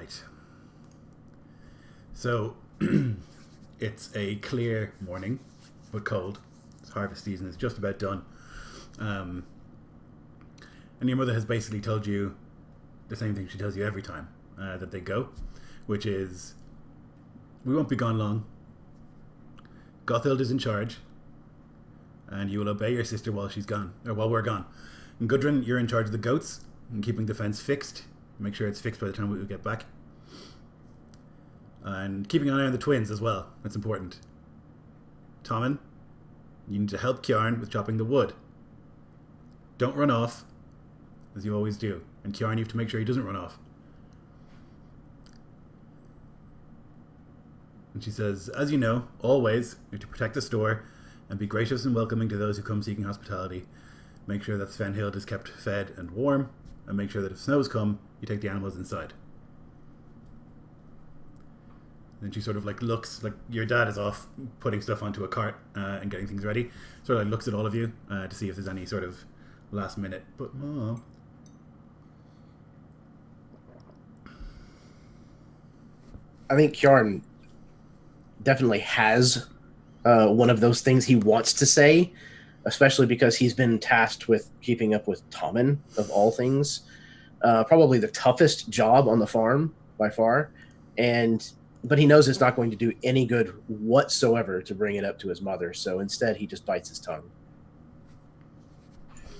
Right. So, it's a clear morning, but cold. Harvest season is just about done. Um, and your mother has basically told you the same thing she tells you every time that they go, which is, we won't be gone long. Gothild is in charge, and you will obey your sister while she's gone, or while we're gone. And Gudrun, you're in charge of the goats and keeping the fence fixed. Make sure it's fixed by the time we get back. And keeping an eye on the twins as well. That's important. Tommen, you need to help Kjarn with chopping the wood. Don't run off, as you always do. And Kjarn, you have to make sure he doesn't run off. And she says, as you know, always, you have to protect the store and be gracious and welcoming to those who come seeking hospitality. Make sure that Svenhilde is kept fed and warm, and make sure that if snows come, you take the animals inside. And she sort of like looks like your dad is off putting stuff onto a cart and getting things ready. Sort of like looks at all of you to see if there's any sort of last minute. But I think Kjarn definitely has one of those things he wants to say, especially because he's been tasked with keeping up with Tommen, of all things. Probably the toughest job on the farm by far. But he knows it's not going to do any good whatsoever to bring it up to his mother, so instead he just bites his tongue.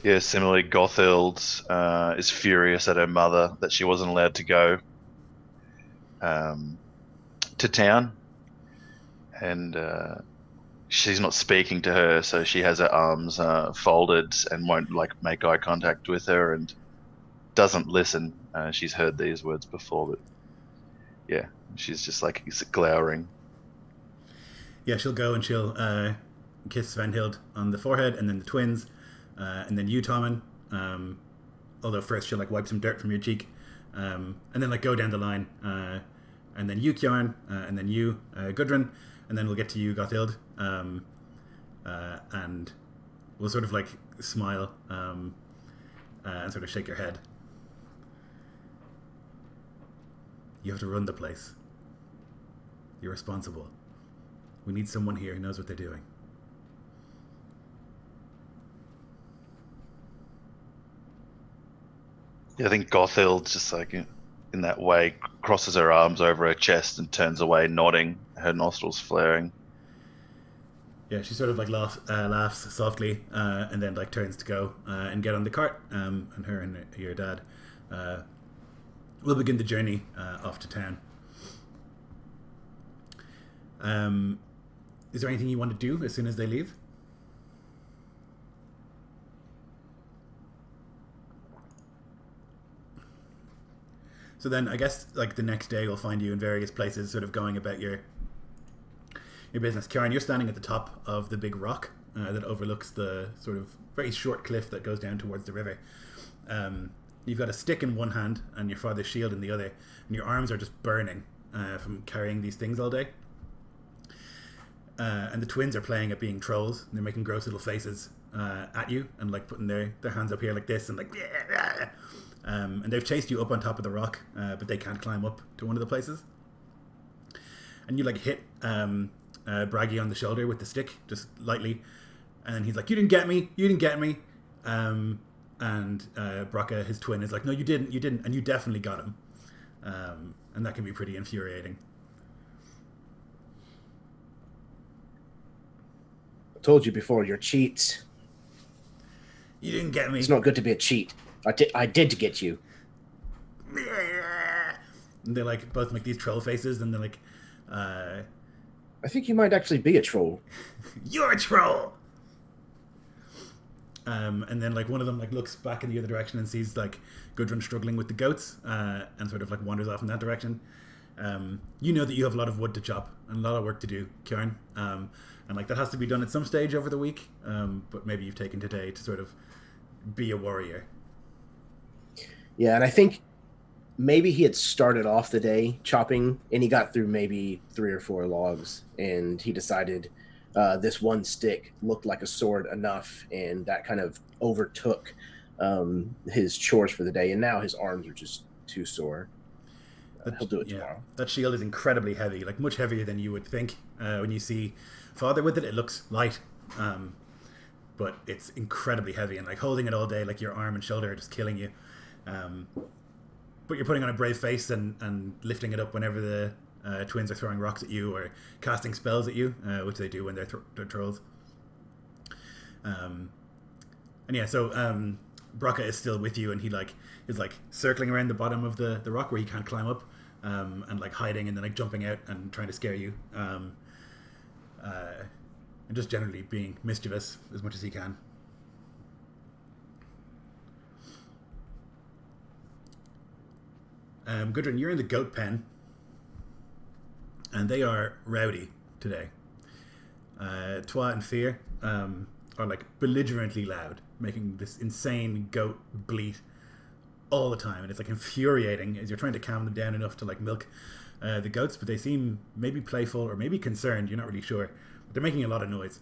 Yeah, similarly, Gothild is furious at her mother that she wasn't allowed to go to town, and she's not speaking to her, so she has her arms folded and won't make eye contact with her and doesn't listen. She's heard these words before, but yeah, she's just glowering. Yeah, she'll go and she'll kiss Svenhilde on the forehead, and then the twins, and then you, Tommen. Although first she'll wipe some dirt from your cheek, and then go down the line, and then you, Kjarn, and then you, Gudrun, and then we'll get to you, Gothild, and we'll sort of smile and sort of shake your head. You have to run the place. You're responsible. We need someone here who knows what they're doing. Yeah, I think Gothild's just in that way crosses her arms over her chest and turns away, nodding, her nostrils flaring. Yeah, she sort of laughs softly and then turns to go and get on the cart, and her and your dad will begin the journey off to town. Is there anything you want to do as soon as they leave? So then I guess the next day we'll find you in various places sort of going about your business. Kjarn, you're standing at the top of the big rock that overlooks the sort of very short cliff that goes down towards the river. You've got a stick in one hand and your father's shield in the other, and your arms are just burning from carrying these things all day. And the twins are playing at being trolls, and they're making gross little faces at you and putting their hands up here like this and and they've chased you up on top of the rock, but they can't climb up to one of the places. And you hit Braggy on the shoulder with the stick just lightly, and then he's like, "You didn't get me! You didn't get me!" And Brocka, his twin, is like, "No, you didn't, and you definitely got him." And that can be pretty infuriating. I told you before, you're cheats. You didn't get me. It's not good to be a cheat. I did get you. And they both make these troll faces, and they're I think you might actually be a troll. You're a troll. And then one of them looks back in the other direction and sees Gudrun struggling with the goats, and sort of wanders off in that direction. You know that you have a lot of wood to chop and a lot of work to do, Kjarn, and that has to be done at some stage over the week. But maybe you've taken today to sort of be a warrior. Yeah, and I think maybe he had started off the day chopping, and he got through maybe 3 or 4 logs, and he decided this one stick looked like a sword enough, and that kind of overtook his chores for the day, and now his arms are just too sore. he'll do it tomorrow. That shield is incredibly heavy, like much heavier than you would think. When you see Father with it looks light, but it's incredibly heavy, and like holding it all day, like your arm and shoulder are just killing you. But you're putting on a brave face and lifting it up whenever the twins are throwing rocks at you or casting spells at you, which they do when they're trolls. So Braca is still with you, and he is circling around the bottom of the rock where he can't climb up, and like hiding and then like jumping out and trying to scare you, and just generally being mischievous as much as he can. Gudrun, you're in the goat pen, and they are rowdy today. Twa and Fear are like belligerently loud, making this insane goat bleat all the time, and it's like infuriating as you're trying to calm them down enough to like milk the goats, but they seem maybe playful or maybe concerned, you're not really sure, but they're making a lot of noise.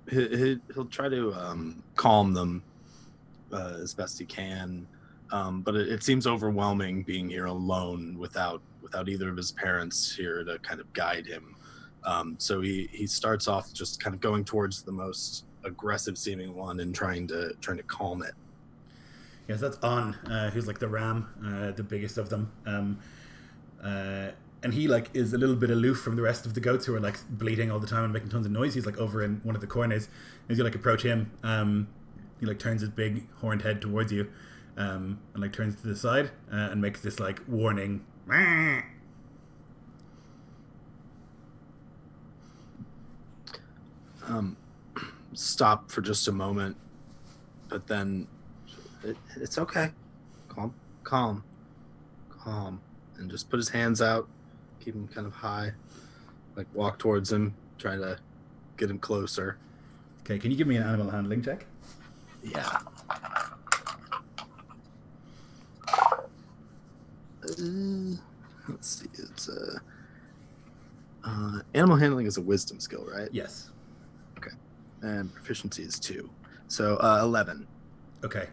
He'll try to calm them as best he can, but it seems overwhelming being here alone without either of his parents here to kind of guide him. So he starts off just kind of going towards the most aggressive seeming one and trying to calm it. Yes, that's On, who's like the ram, the biggest of them. And he like is a little bit aloof from the rest of the goats who are like bleating all the time and making tons of noise. He's like over in one of the corners. As you like approach him, he like turns his big horned head towards you, and like turns to the side and makes this like warning. Stop for just a moment, but then it's okay. Calm, and just put his hands out, keep him kind of high, like walk towards him, try to get him closer. Okay, can you give me an animal handling check? Yeah. Let's see. It's animal handling is a wisdom skill, right? Yes. Okay. And proficiency is 2, so 11. Okay.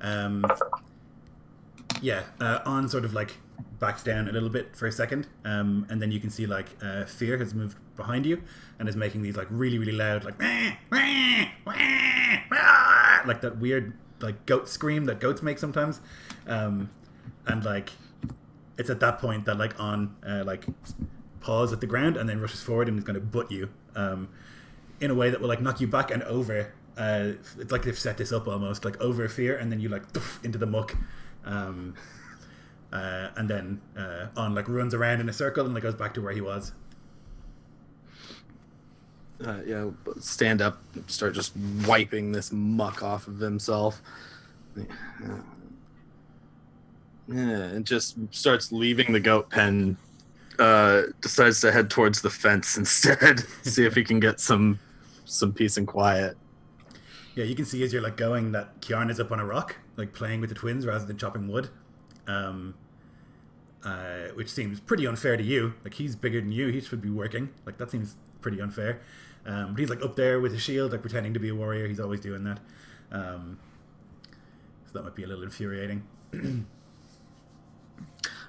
On sort of like backs down a little bit for a second, and then you can see like Fear has moved behind you and is making these like really really loud like like that weird like goat scream that goats make sometimes, and like it's at that point that like On like paws at the ground and then rushes forward and is going to butt you in a way that will like knock you back and over. It's like they've set this up almost like over Fear, and then you like into the muck, and then On like runs around in a circle and like goes back to where he was. Stand up, start just wiping this muck off of himself. And just starts leaving the goat pen. Decides to head towards the fence instead. See if he can get some peace and quiet. Yeah, you can see as you're like going that Kjarn is up on a rock, like playing with the twins rather than chopping wood, which seems pretty unfair to you. Like he's bigger than you, he should be working. Like that seems pretty unfair. But he's like up there with his shield, like pretending to be a warrior. He's always doing that. So that might be a little infuriating.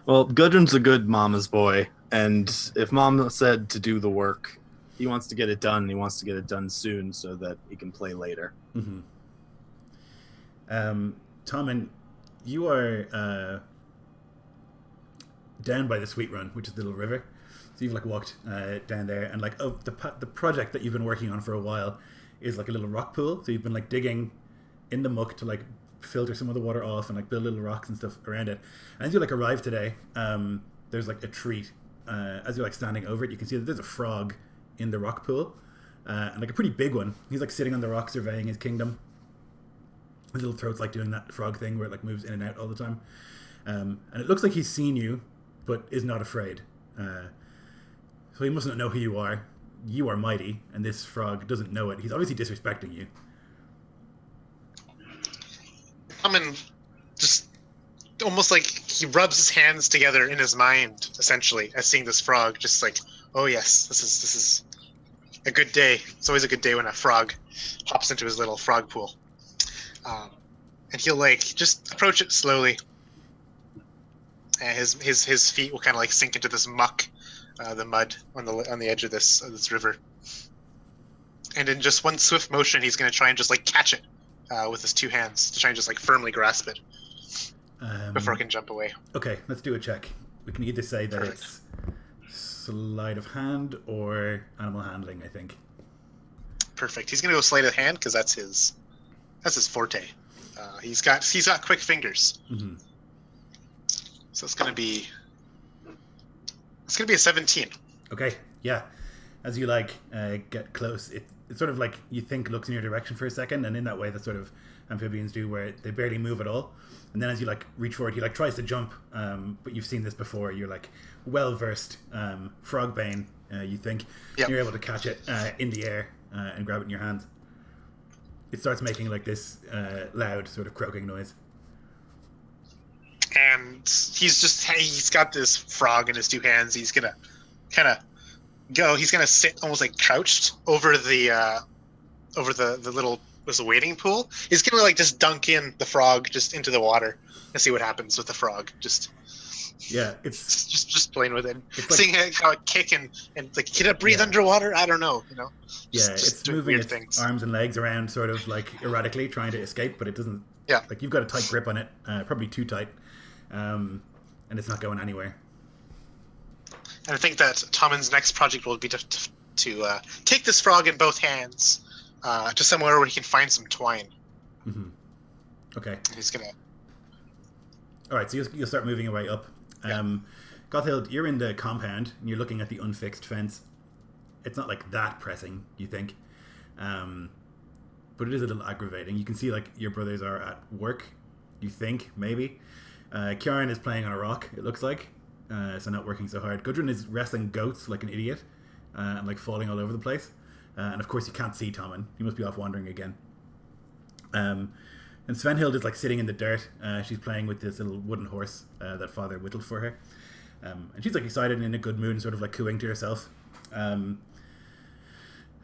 Well, Gudrun's a good mama's boy, and if Mama said to do the work, he wants to get it done, and he wants to get it done soon so that he can play later. Mm-hmm. Tommen, you are down by the Sweet Run, which is the little river. So you've like walked down there, and like the project that you've been working on for a while is like a little rock pool. So you've been like digging in the muck to like filter some of the water off and like build little rocks and stuff around it. And as you like arrive today, there's like a treat. As you're like standing over it, you can see that there's a frog in the rock pool, and like a pretty big one. He's like sitting on the rock surveying his kingdom. His little throat's like doing that frog thing where it like moves in and out all the time, and it looks like he's seen you but is not afraid, so he must not know who you are. You are mighty, and this frog doesn't know it. He's obviously disrespecting you. Just almost like he rubs his hands together in his mind, essentially, as seeing this frog. Just like, oh yes, this is a good day. It's always a good day when a frog hops into his little frog pool. And he'll like just approach it slowly. And his feet will kind of like sink into this muck, the mud on the edge of this river. And in just one swift motion, he's going to try and just like catch it with his two hands to try and just like firmly grasp it before it can jump away. Okay, let's do a check. We can either say that Perfect. it's sleight of hand or animal handling, I think. Perfect. He's going to go sleight of hand because that's his forte. He's got quick fingers. Mm-hmm. So it's going to be a 17. Okay, yeah. As you like get close, it's sort of like you think looks in your direction for a second, and in that way that sort of amphibians do, where they barely move at all. And then as you like reach forward, he like tries to jump, but you've seen this before. You're like well versed frog bane. You think you're able to catch it in the air and grab it in your hands. It starts making like this loud sort of croaking noise. And he's got this frog in his two hands. He's gonna kind of go. He's gonna sit almost like crouched over the little there's a wading pool. He's gonna like just dunk in the frog just into the water and see what happens with the frog. It's just playing with it, it's seeing how it kick and like can it breathe underwater? I don't know. It's doing moving weird its things. arms and legs around sort of like erratically, trying to escape, but it doesn't. Yeah. Like you've got a tight grip on it, probably too tight, and it's not going anywhere. And I think that Tommen's next project will be to take this frog in both hands to somewhere where he can find some twine. Mm-hmm. Okay. He's gonna. All right, so you'll start moving your way up. Gothild, you're in the compound and you're looking at the unfixed fence. It's not like that pressing, you think, but it is a little aggravating. You can see like your brothers are at work. You think maybe Kieran is playing on a rock. It looks like. So not working so hard. Gudrun is wrestling goats like an idiot and like falling all over the place. And of course you can't see Tommen. He must be off wandering again. And Svenhilde is like sitting in the dirt. She's playing with this little wooden horse that father whittled for her. And she's like excited and in a good mood and sort of like cooing to herself. And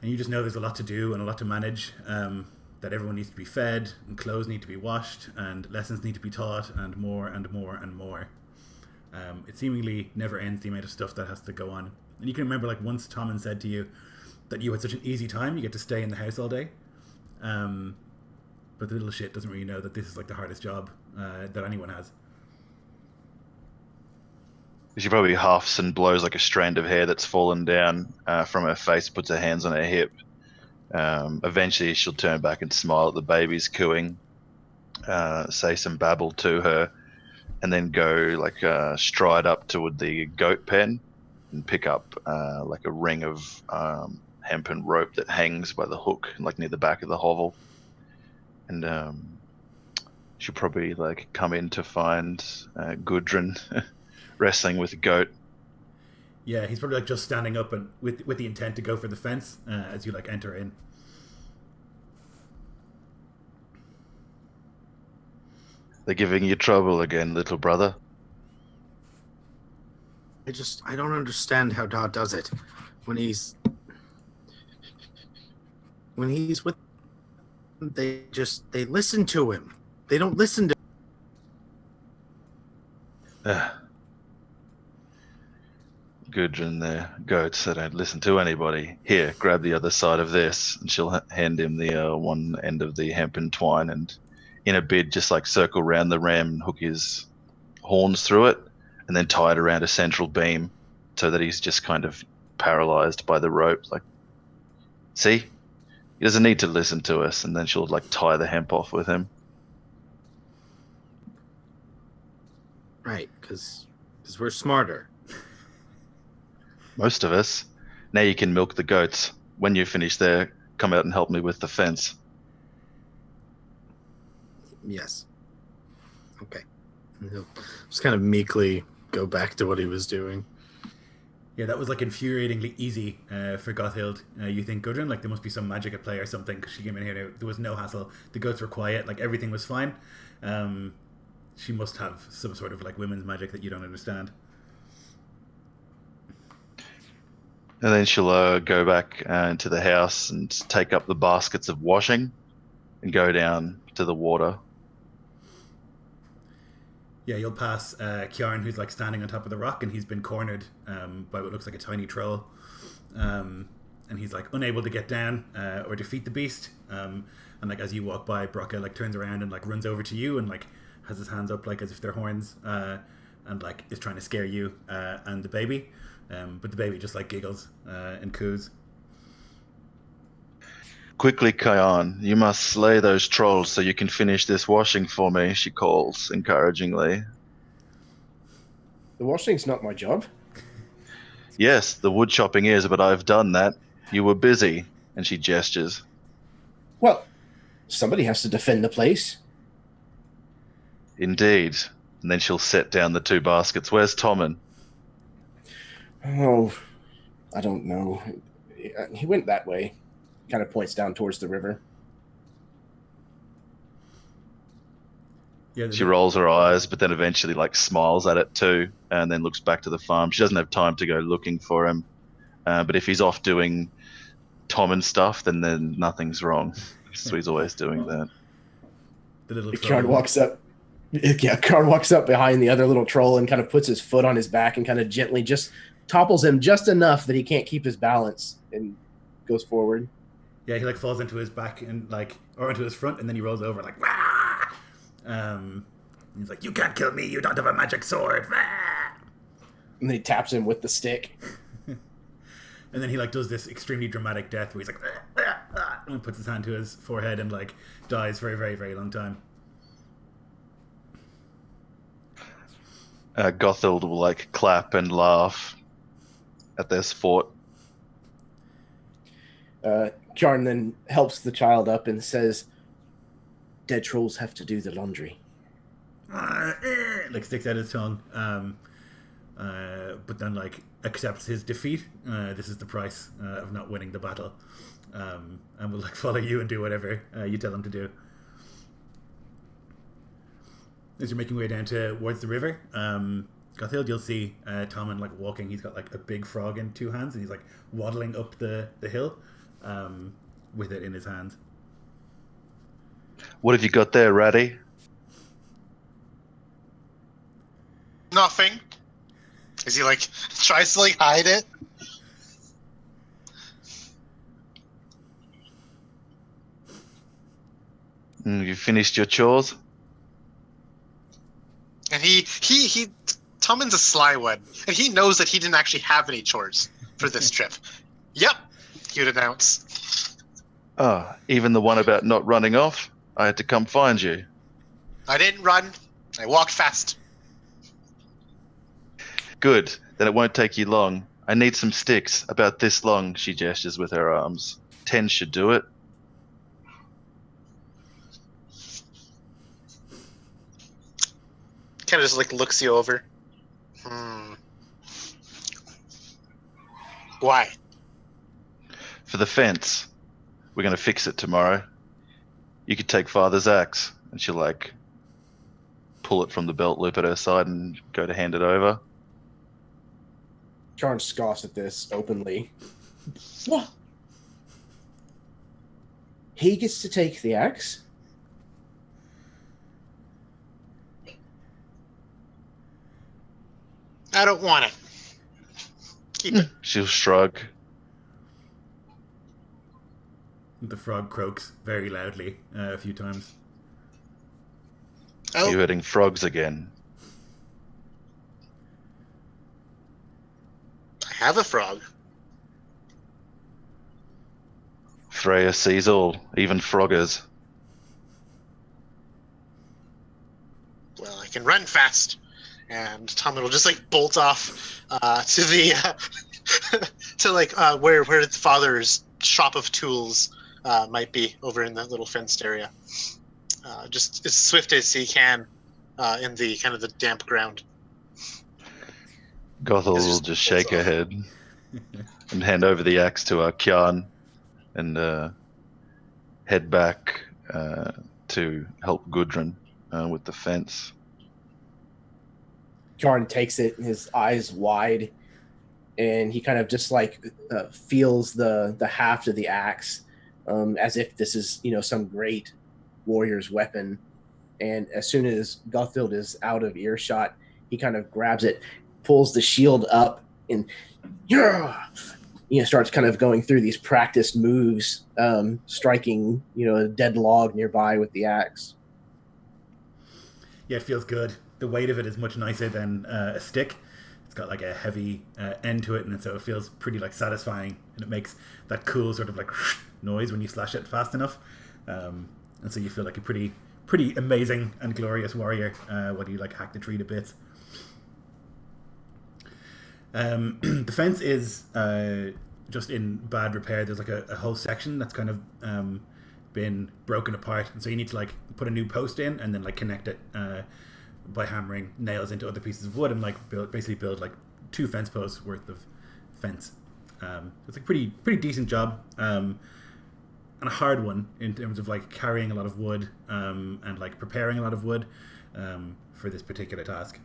you just know there's a lot to do and a lot to manage. That everyone needs to be fed and clothes need to be washed and lessons need to be taught and more and more and more. It seemingly never ends, the amount of stuff that has to go on. And you can remember like once Tommen said to you that you had such an easy time, you get to stay in the house all day. But the little shit doesn't really know that this is like the hardest job that anyone has. She probably huffs and blows like a strand of hair that's fallen down from her face, puts her hands on her hip. Eventually she'll turn back and smile at the babies cooing, say some babble to her, and then go like stride up toward the goat pen and pick up like a ring of hempen rope that hangs by the hook like near the back of the hovel. And she'll probably like come in to find Gudrun wrestling with a goat. Yeah, he's probably like just standing up and with the intent to go for the fence as you like enter in. They're giving you trouble again, little brother. I don't understand how Dad does it. When he's with them, they listen to him. They don't listen to Gudrun, the goats that don't listen to anybody. Here, grab the other side of this, and she'll hand him the one end of the hempen twine, and in a bid, just like circle around the ram and hook his horns through it, and then tie it around a central beam, so that he's just kind of paralyzed by the rope. Like, see, he doesn't need to listen to us, and then she'll like tie the hemp off with him. right, because we're smarter. Most of us. Now you can milk the goats. When you finish there, come out and help me with the fence. Yes. Okay. And he'll just kind of meekly go back to what he was doing. Yeah, that was like infuriatingly easy for Gothild. You think, Gudrun, like there must be some magic at play or something, because she came in here, there was no hassle. The goats were quiet, like everything was fine. She must have some sort of like women's magic that you don't understand. And then she'll go back into the house and take up the baskets of washing and go down to the water. Yeah, you'll pass Kjarn, who's like standing on top of the rock, and he's been cornered by what looks like a tiny troll. And he's like unable to get down or defeat the beast. And like as you walk by, Brocca like turns around and like runs over to you and like has his hands up like as if they're horns, and like is trying to scare you and the baby. But the baby just like giggles and coos. Quickly, Kyan, you must slay those trolls so you can finish this washing for me, she calls encouragingly. The washing's not my job. Yes, the wood chopping is, but I've done that. You were busy, and she gestures. Well, somebody has to defend the place. Indeed. And then she'll set down the 2 baskets. Where's Tommen? Oh, I don't know. He went that way. Kind of points down towards the river. Yeah, She rolls her eyes, but then eventually like smiles at it too, and then looks back to the farm. She doesn't have time to go looking for him. But if he's off doing Tommen stuff, then nothing's wrong. So he's always doing that. The little Kjarn walks up. Yeah, Kjarn walks up behind the other little troll and kind of puts his foot on his back and kind of gently just topples him just enough that he can't keep his balance and goes forward. Yeah, he like falls into his back and like, or into his front, and then he rolls over like, he's like, "You can't kill me. You don't have a magic sword." And then he taps him with the stick. And then he like does this extremely dramatic death where he's like, and puts his hand to his forehead and like dies for a very, very long time. Gothild will like clap and laugh at their sport. Kjarn then helps the child up and says, "Dead trolls have to do the laundry." Like sticks out his tongue, but then like accepts his defeat. This is the price of not winning the battle, and will like follow you and do whatever you tell him to do. As you're making your way down towards the river, Gothild, you'll see Tommen like walking. He's got like a big frog in 2 hands, and he's like waddling up the hill with it in his hands. What have you got there, Ratty? Nothing. Is he like tries to like hide it? You finished your chores? And he Tommen's a sly one, and he knows that he didn't actually have any chores for this trip. Yep, he would announce. Even the one about not running off? I had to come find you. I didn't run. I walked fast. Good, then it won't take you long. I need some sticks, about this long, she gestures with her arms. 10 should do it. Kind of just like looks you over. Why? For the fence. We're going to fix it tomorrow. You could take Father's axe. And she'll like pull it from the belt loop at her side and go to hand it over. Kjarn scoffs at this openly. What? He gets to take the axe? I don't want it. Keep it. She'll shrug. The frog croaks very loudly a few times. Oh, You hurting frogs again? I have a frog. Freya sees all, even froggers. Well, I can run fast. And Tommen will just like bolt off to the to like where his father's shop of tools might be over in that little fenced area. Just as swift as he can in the kind of the damp ground. Gothel will just shake her head and hand over the axe to Kjarn and head back to help Gudrun with the fence. Kjarn takes it, his eyes wide. and he kind of just like feels the haft of the axe, as if this is some great warrior's weapon. And as soon as Guthild is out of earshot, he kind of grabs it, pulls the shield up, and yeah, starts kind of going through these practice moves, striking a dead log nearby with the axe. Yeah, it feels good. The weight of it is much nicer than a stick. It's got like a heavy end to it, and so it feels pretty like satisfying, and it makes that cool sort of like noise when you slash it fast enough, and so you feel like a pretty amazing and glorious warrior while you like hack the tree to bits. The fence is just in bad repair. There's like a whole section that's kind of been broken apart, and so you need to like put a new post in and then like connect it by hammering nails into other pieces of wood and like basically build like 2 fence posts worth of fence. It's a pretty decent job, and a hard one in terms of like carrying a lot of wood and like preparing a lot of wood for this particular task.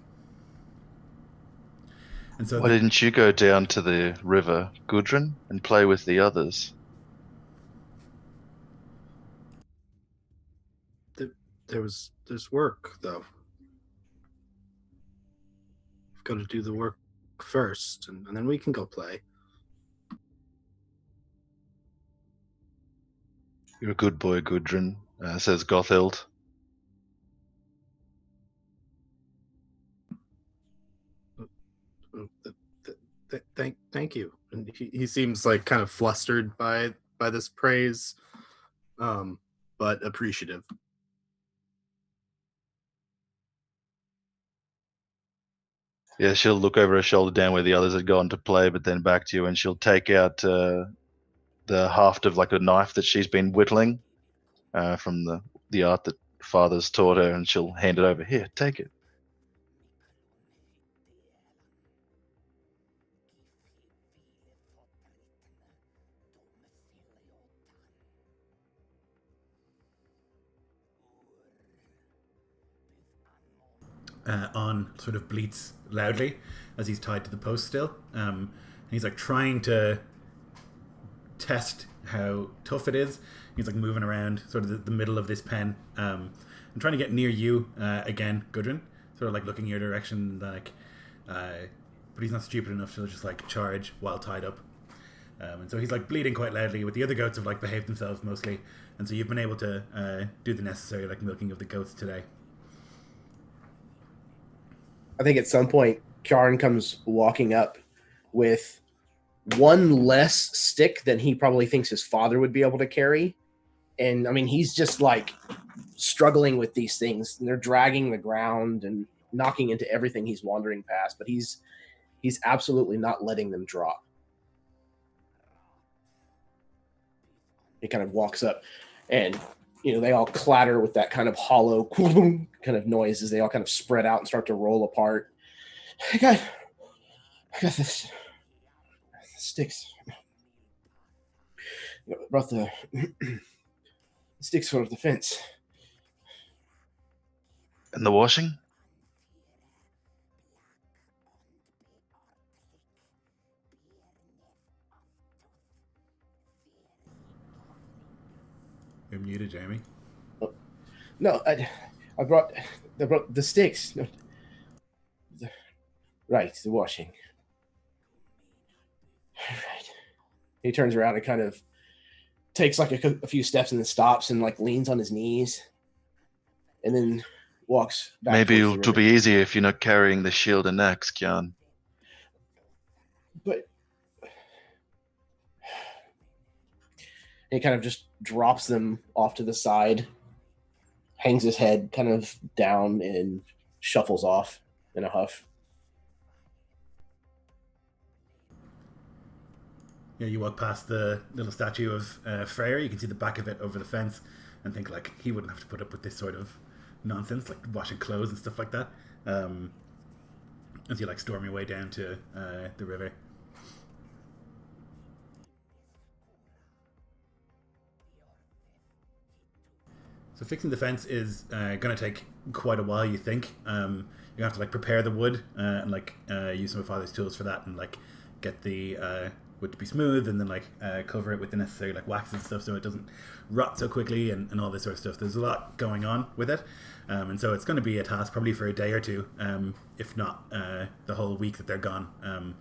And so why didn't you go down to the river, Gudrun, and play with the others? There's work though. We've got to do the work first, and then we can go play. You're a good boy, Gudrun, says Gothild. Thank you. And he seems like kind of flustered by this praise, but appreciative. Yeah, she'll look over her shoulder down where the others had gone to play, but then back to you, and she'll take out the haft of like a knife that she's been whittling from the art that Father's taught her, and she'll hand it over. Here, take it. On sort of bleats loudly as he's tied to the post still. And he's like trying to test how tough it is. He's like moving around sort of the middle of this pen and trying to get near you again, Gudrun. Sort of like looking your direction, like, but he's not stupid enough to just like charge while tied up. And so he's like bleeding quite loudly, but the other goats have like behaved themselves mostly, and so you've been able to do the necessary like milking of the goats today. I think at some point, Kjarn comes walking up with one less stick than he probably thinks his father would be able to carry. And I mean, he's just like struggling with these things. And they're dragging the ground and knocking into everything he's wandering past, but he's absolutely not letting them drop. He kind of walks up and they all clatter with that kind of hollow kind of noise as they all kind of spread out and start to roll apart. I got this sticks. I brought the sticks for the fence. And the washing? You're muted, Jamie. No, I brought the sticks. No, right, the washing. Right. He turns around and kind of takes like a few steps and then stops and like leans on his knees, and then walks back. Maybe it'll be easier if you're not carrying the shield and axe, Kjarn. But he kind of just drops them off to the side, hangs his head kind of down, and shuffles off in a huff. Yeah, you walk past the little statue of Freyr. You can see the back of it over the fence, and think like he wouldn't have to put up with this sort of nonsense, like washing clothes and stuff like that. As you like storm your way down to the river. So fixing the fence is going to take quite a while, you think. You have to like prepare the wood and like use some of Father's tools for that, and like get the wood to be smooth, and then like cover it with the necessary like wax and stuff so it doesn't rot so quickly, and all this sort of stuff. There's a lot going on with it, and so it's going to be a task probably for a day or two, if not the whole week that they're gone,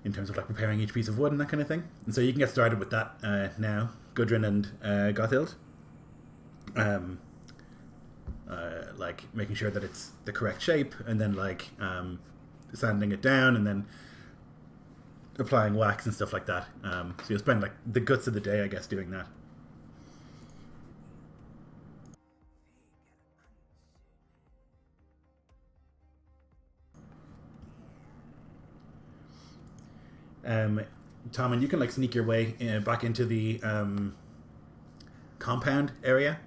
in terms of like preparing each piece of wood and that kind of thing. And so you can get started with that now, Gudrun and Gothild. Like making sure that it's the correct shape, and then like sanding it down, and then applying wax and stuff like that. So you'll spend like the guts of the day, I guess, doing that. Tom, and you can like sneak your way back into the compound area,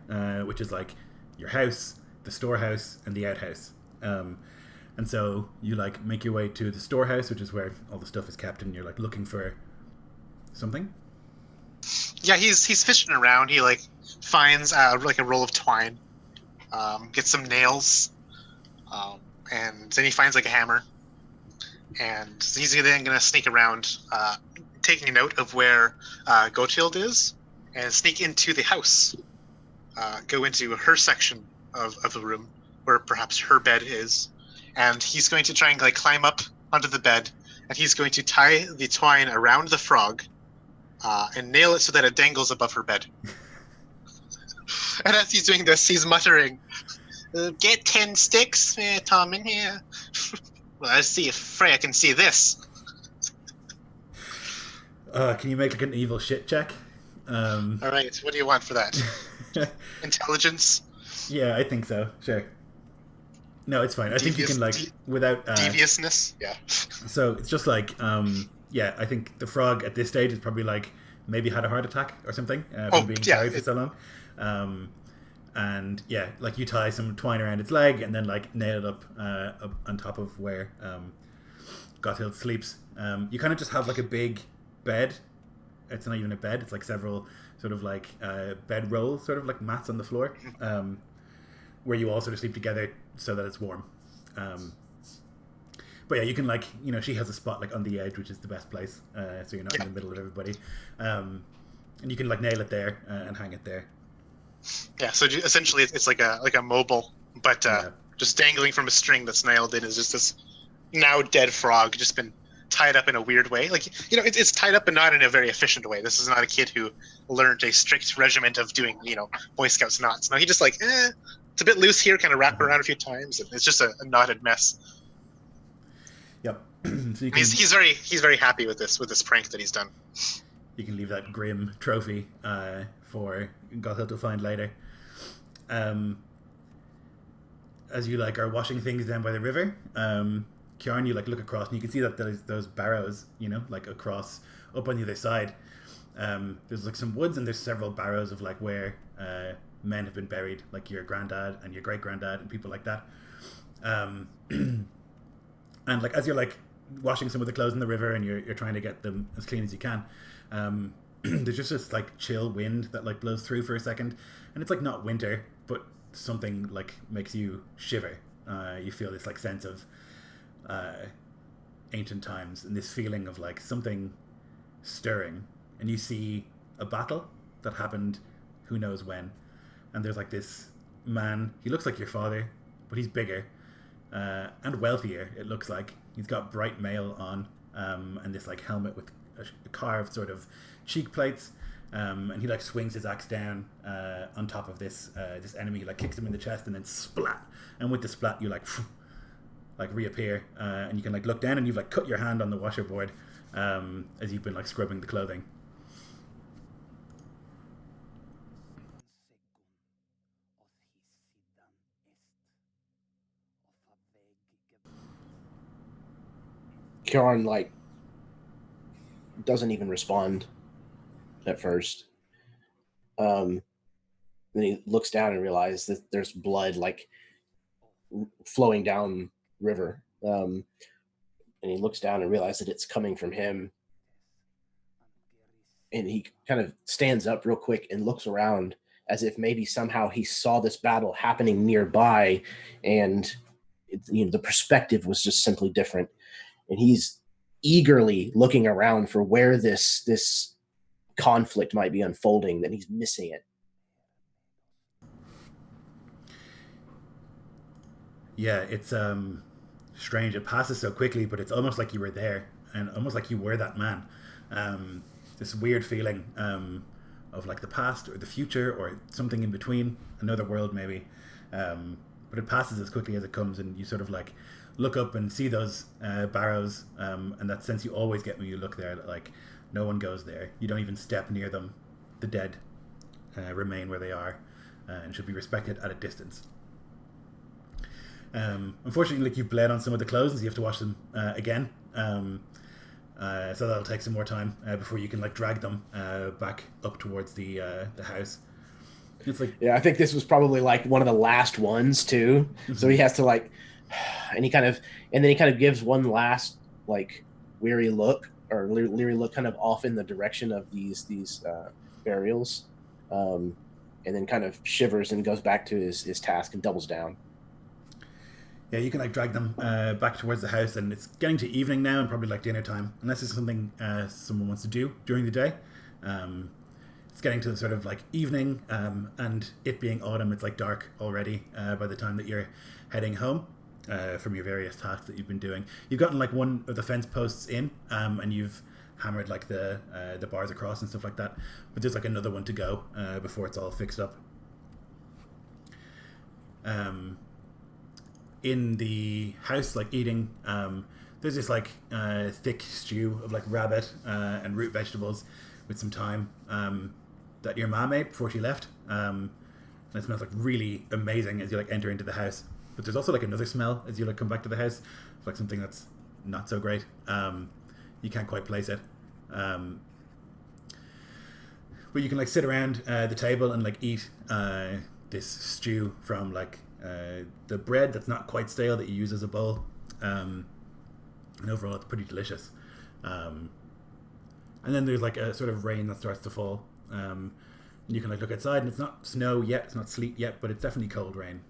which is like your house, the storehouse, and the outhouse. And so you like make your way to the storehouse, which is where all the stuff is kept, and you're like looking for something. Yeah, he's fishing around. He like finds like a roll of twine, gets some nails, and then he finds like a hammer. And he's then gonna sneak around, taking note of where Gothild is, and sneak into the house. Go into her section of the room where perhaps her bed is, and he's going to try and like climb up onto the bed, and he's going to tie the twine around the frog, and nail it so that it dangles above her bed. And as he's doing this, he's muttering, "Get 10 sticks, Tom, in here. Well, let's see if Freya can see this." Can you make like an evil shit check? All right, what do you want for that? Intelligence? Yeah, I think so. Sure. No, it's fine. I think you can like without deviousness. Yeah. So it's just like yeah. I think the frog at this stage is probably like maybe had a heart attack or something from being carried for so long. And yeah, like you tie some twine around its leg and then like nail it up on top of where Gothild sleeps. You kind of just have like a big bed. It's not even a bed. It's like several sort of like bed rolls, sort of like mats on the floor, where you all sort of sleep together so that it's warm. But yeah, you can like, you know, she has a spot like on the edge, which is the best place, so you're not in the middle of everybody. And you can like nail it there and hang it there. Yeah, so essentially it's like a mobile, but just dangling from a string that's nailed in is just this now dead frog, just been tied up in a weird way. Like, you know, it's tied up, but not in a very efficient way. This is not a kid who learned a strict regiment of doing, you know, Boy Scouts knots. No, he just like, it's a bit loose here, kind of wrap around a few times. And it's just a knotted mess. Yep. So he's very happy with this prank that he's done. You can leave that grim trophy for Gothild to find later. As you like are washing things down by the river, Kjarn, you like look across and you can see that there's those barrows, you know, like across up on the other side. There's like some woods and there's several barrows of like where men have been buried, like your granddad and your great granddad and people like that. And like as you're like washing some of the clothes in the river and you're trying to get them as clean as you can, there's just this like chill wind that like blows through for a second, and it's like not winter, but something like makes you shiver. You feel this like sense of ancient times and this feeling of like something stirring, and you see a battle that happened who knows when, and there's like this man, he looks like your father, but he's bigger and wealthier. It looks like he's got bright mail on, and this like helmet with a carved sort of cheek plates, and he like swings his axe down on top of this enemy. He like kicks him in the chest and then splat, and with the splat you like reappear, and you can like look down and you've like cut your hand on the washerboard as you've been like scrubbing the clothing. Kjarn like doesn't even respond at first. Then he looks down and realizes that there's blood like flowing down river. And he looks down and realizes that it's coming from him. And he kind of stands up real quick and looks around as if maybe somehow he saw this battle happening nearby, and the perspective was just simply different. And he's eagerly looking around for where this conflict might be unfolding, then he's missing it. Yeah, it's strange. It passes so quickly, but it's almost like you were there, and almost like you were that man. This weird feeling of like the past or the future or something in between, another world maybe. But it passes as quickly as it comes, and you sort of like look up and see those barrows, and that sense you always get when you look there. That, like, no one goes there. You don't even step near them. The dead remain where they are, and should be respected at a distance. Unfortunately, like, you've bled on some of the clothes, and so you have to wash them again. So that'll take some more time before you can like drag them back up towards the house. It's like, Yeah, I think this was probably like one of the last ones too. So he has to like, and then he kind of gives one last like weary look or leery look kind of off in the direction of these burials, and then kind of shivers and goes back to his task and doubles down. yeah, you can like drag them back towards the house, and it's getting to evening now and probably like dinner time, unless it's something someone wants to do during the day. It's getting to the sort of like evening, and it being autumn, it's like dark already by the time that you're heading home from your various tasks that you've been doing. You've gotten like one of the fence posts in, and you've hammered like the bars across and stuff like that, but there's like another one to go before it's all fixed up. In the house, like eating, there's this like thick stew of like rabbit and root vegetables with some thyme that your mom made before she left. And it smells like really amazing as you like enter into the house. But there's also like another smell as you like come back to the house, like something that's not so great. You can't quite place it. But you can like sit around the table and like eat this stew from like the bread that's not quite stale that you use as a bowl. And overall it's pretty delicious. And then there's like a sort of rain that starts to fall. And you can like look outside, and it's not snow yet, it's not sleet yet, but it's definitely cold rain.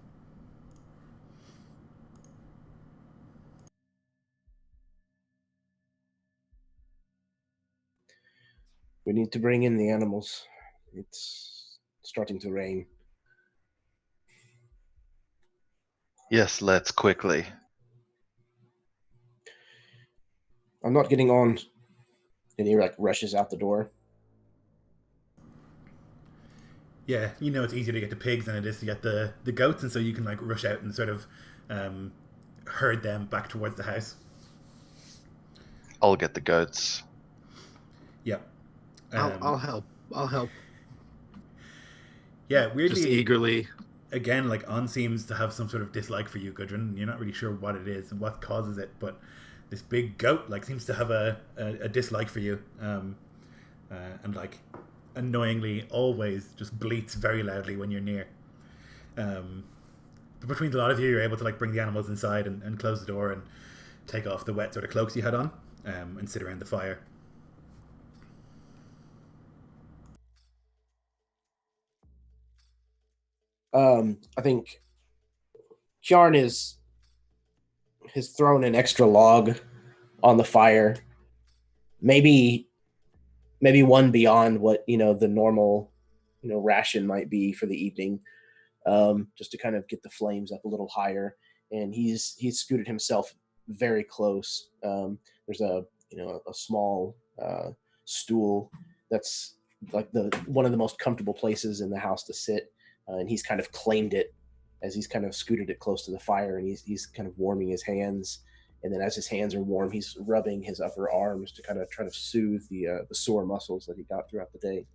We need to bring in the animals. It's starting to rain. Yes, let's quickly. I'm not getting on. And he like rushes out the door. Yeah, you know it's easier to get the pigs than it is to get the goats, and so you can like rush out and sort of herd them back towards the house. I'll get the goats. Yeah. I'll help. I'll help. Yeah, weirdly, Just eagerly. again, like On seems to have some sort of dislike for you, Gudrun. You're not really sure what it is and what causes it, but this big goat like seems to have a dislike for you, and like annoyingly always just bleats very loudly when you're near. But between a lot of you, you're able to like bring the animals inside and close the door and take off the wet sort of cloaks you had on, and sit around the fire. I think Kjarn has thrown an extra log on the fire. Maybe one beyond what the normal ration might be for the evening, just to kind of get the flames up a little higher. And he's scooted himself very close. There's a small stool that's like one of the most comfortable places in the house to sit, and he's kind of claimed it as he's kind of scooted it close to the fire, and he's kind of warming his hands. And then as his hands are warm, he's rubbing his upper arms to kind of try to soothe the sore muscles that he got throughout the day.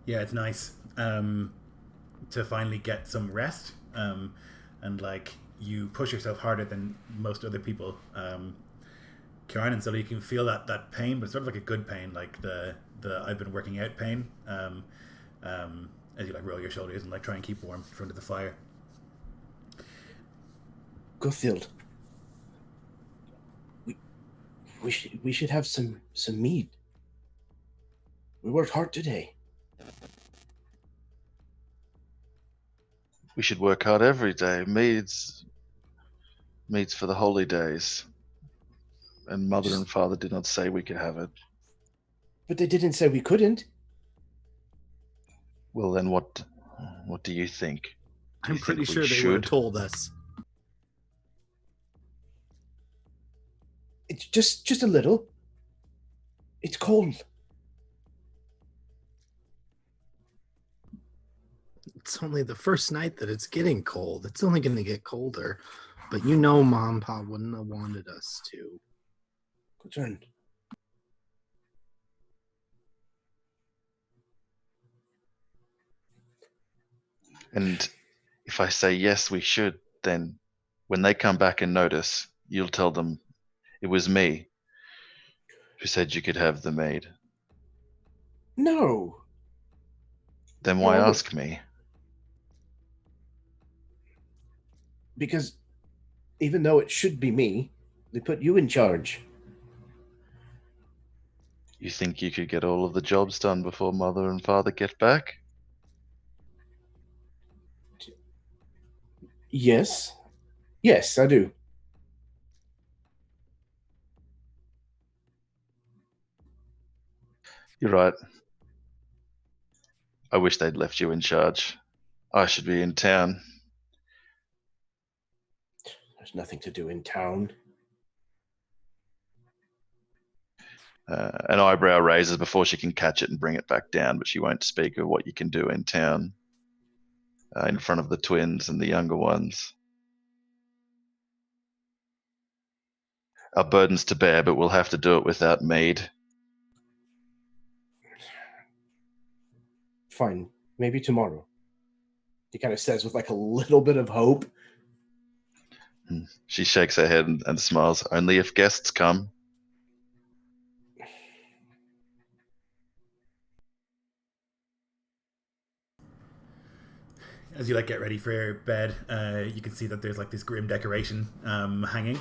Yeah, it's nice to finally get some rest, and like you push yourself harder than most other people, Kieran, and so you can feel that pain, but it's sort of like a good pain, like the I've been working out pain, as you like roll your shoulders and like try and keep warm in front of the fire. Guthild, we should have some meat. We worked hard today. We should work hard every day. Mead's for the holy days. And mother and father did not say we could have it. But they didn't say we couldn't. Well, then what do you think? Do I'm you pretty think we sure they would have told us. It's just a little. It's cold. It's only the first night that it's getting cold. It's only going to get colder. But you know Mom and Pa wouldn't have wanted us to. Concerned. And if I say yes, we should, then when they come back and notice, you'll tell them it was me who said you could have the maid. No. Then why No. ask me? Because even though it should be me, they put you in charge. You think you could get all of the jobs done before mother and father get back? Yes. Yes, I do. You're right. I wish they'd left you in charge. I should be in town. There's nothing to do in town. An eyebrow raises before she can catch it and bring it back down, but she won't speak of what you can do in town in front of the twins and the younger ones. Our burden's to bear, but we'll have to do it without Mead. Fine. Maybe tomorrow. He kind of says with like a little bit of hope. She shakes her head and smiles. Only if guests come. As you like get ready for your bed, you can see that there's like this grim decoration hanging.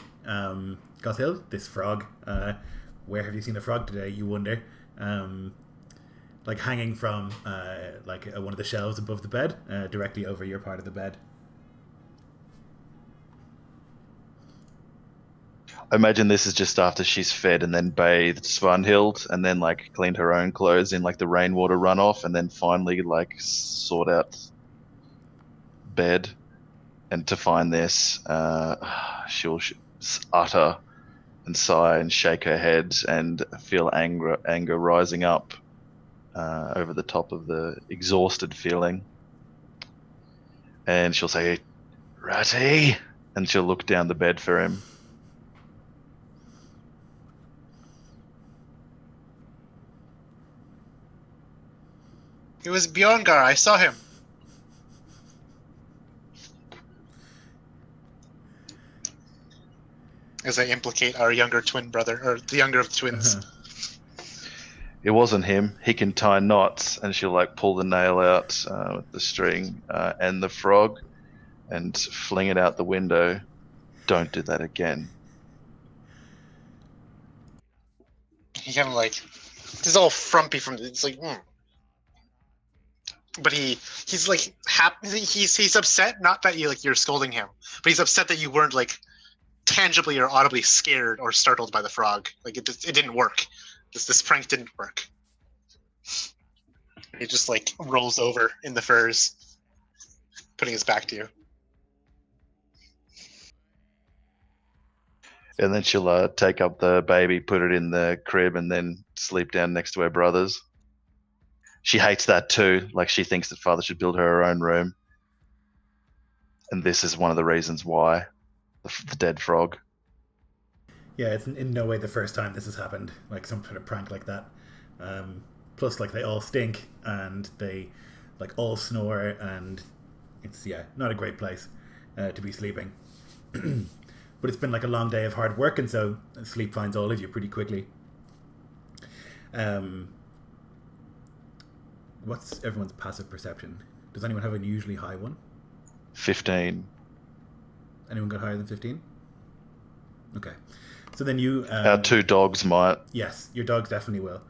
Gothilde, this frog. Where have you seen a frog today? You wonder. Like hanging from one of the shelves above the bed, directly over your part of the bed. I imagine this is just after she's fed and then bathed Svenhilde and then like cleaned her own clothes in like the rainwater runoff and then finally like sort out bed. And to find this, she'll utter and sigh and shake her head and feel anger rising up over the top of the exhausted feeling. And she'll say, "Ratty," and she'll look down the bed for him. It was Bjorngar. I saw him. As I implicate our younger twin brother, or the younger of the twins. It wasn't him. He can tie knots, and she'll like pull the nail out with the string and the frog, and fling it out the window. Don't do that again. He kind of like, he's all frumpy from it's like, but he's like happy. He's upset. Not that you're scolding him, but he's upset that you weren't like tangibly or audibly scared or startled by the frog. Like it didn't work. This prank didn't work. It just like rolls over in the furs, putting his back to you. And then she'll take up the baby, put it in the crib, and then sleep down next to her brothers. She hates that too. Like she thinks that father should build her own room. And this is one of the reasons why. The dead frog. Yeah, it's in no way the first time this has happened. Like some sort of prank like that. Plus, like they all stink and they like all snore, and it's not a great place to be sleeping. But it's been like a long day of hard work, and so sleep finds all of you pretty quickly. What's everyone's passive perception? Does anyone have an unusually high one? 15. Anyone got higher than 15? Okay. So then you... Our two dogs might. Yes, your dogs definitely will.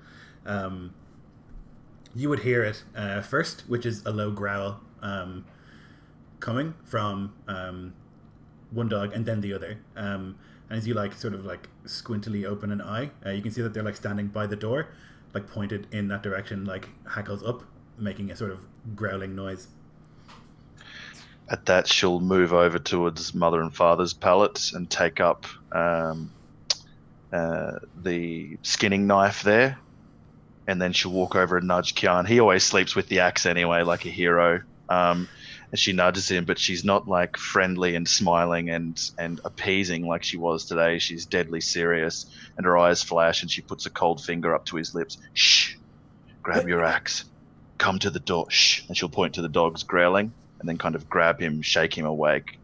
You would hear it first, which is a low growl. coming from one dog and then the other. And as you like sort of like squintily open an eye, you can see that they're like standing by the door, like pointed in that direction, like hackles up, making a sort of growling noise. At that, she'll move over towards mother and father's pallets and take up the skinning knife there, and then she'll walk over and nudge Kian. He always sleeps with the axe anyway, like a hero. And she nudges him, but she's not like friendly and smiling and appeasing like she was today. She's deadly serious, and her eyes flash, and she puts a cold finger up to his lips. Shh! Grab your axe. Come to the door. Shh! And she'll point to the dogs growling, and then kind of grab him, shake him awake.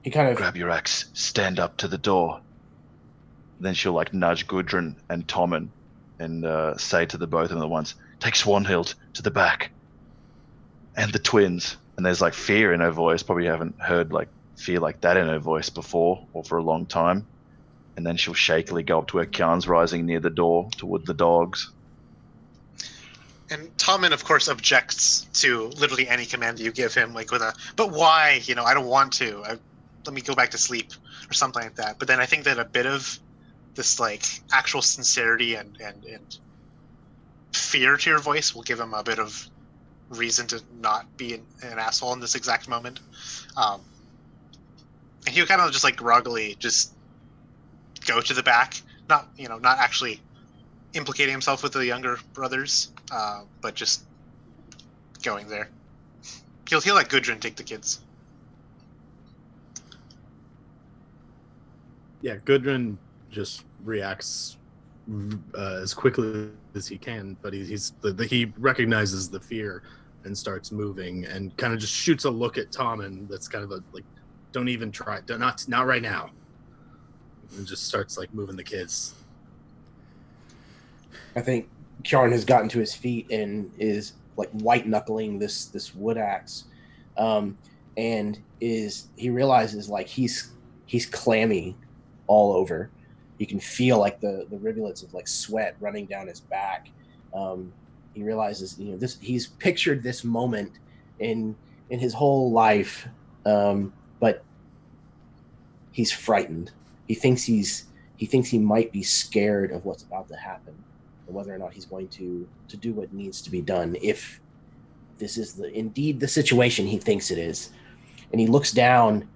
He kind of grab your axe. Stand up to the door. Then she'll like nudge Gudrun and Tommen and say to the both of them at once, take Svenhilde to the back. And the twins. And there's like fear in her voice. Probably haven't heard like fear like that in her voice before or for a long time. And then she'll shakily go up to where Kian's rising near the door toward the dogs. And Tommen, of course, objects to literally any command you give him, like with a, but why? You know, I don't want to. Let me go back to sleep or something like that. But then I think that a bit of this like actual sincerity and fear to your voice will give him a bit of reason to not be an asshole in this exact moment. And he'll kind of just like groggily just go to the back, not actually implicating himself with the younger brothers, but just going there. He'll let Gudrun take the kids. Yeah, Gudrun just reacts as quickly as he can, but he recognizes the fear and starts moving and kind of just shoots a look at Tommen that's kind of a like, don't even try, not right now, and just starts like moving the kids. I think Kjarn has gotten to his feet and is like white knuckling this wood axe, and he realizes like he's clammy all over. You can feel like the rivulets of like sweat running down his back. He realizes he's pictured this moment in his whole life, but he's frightened. He thinks he might be scared of what's about to happen, and whether or not he's going to do what needs to be done if this is indeed the situation he thinks it is. And he looks down,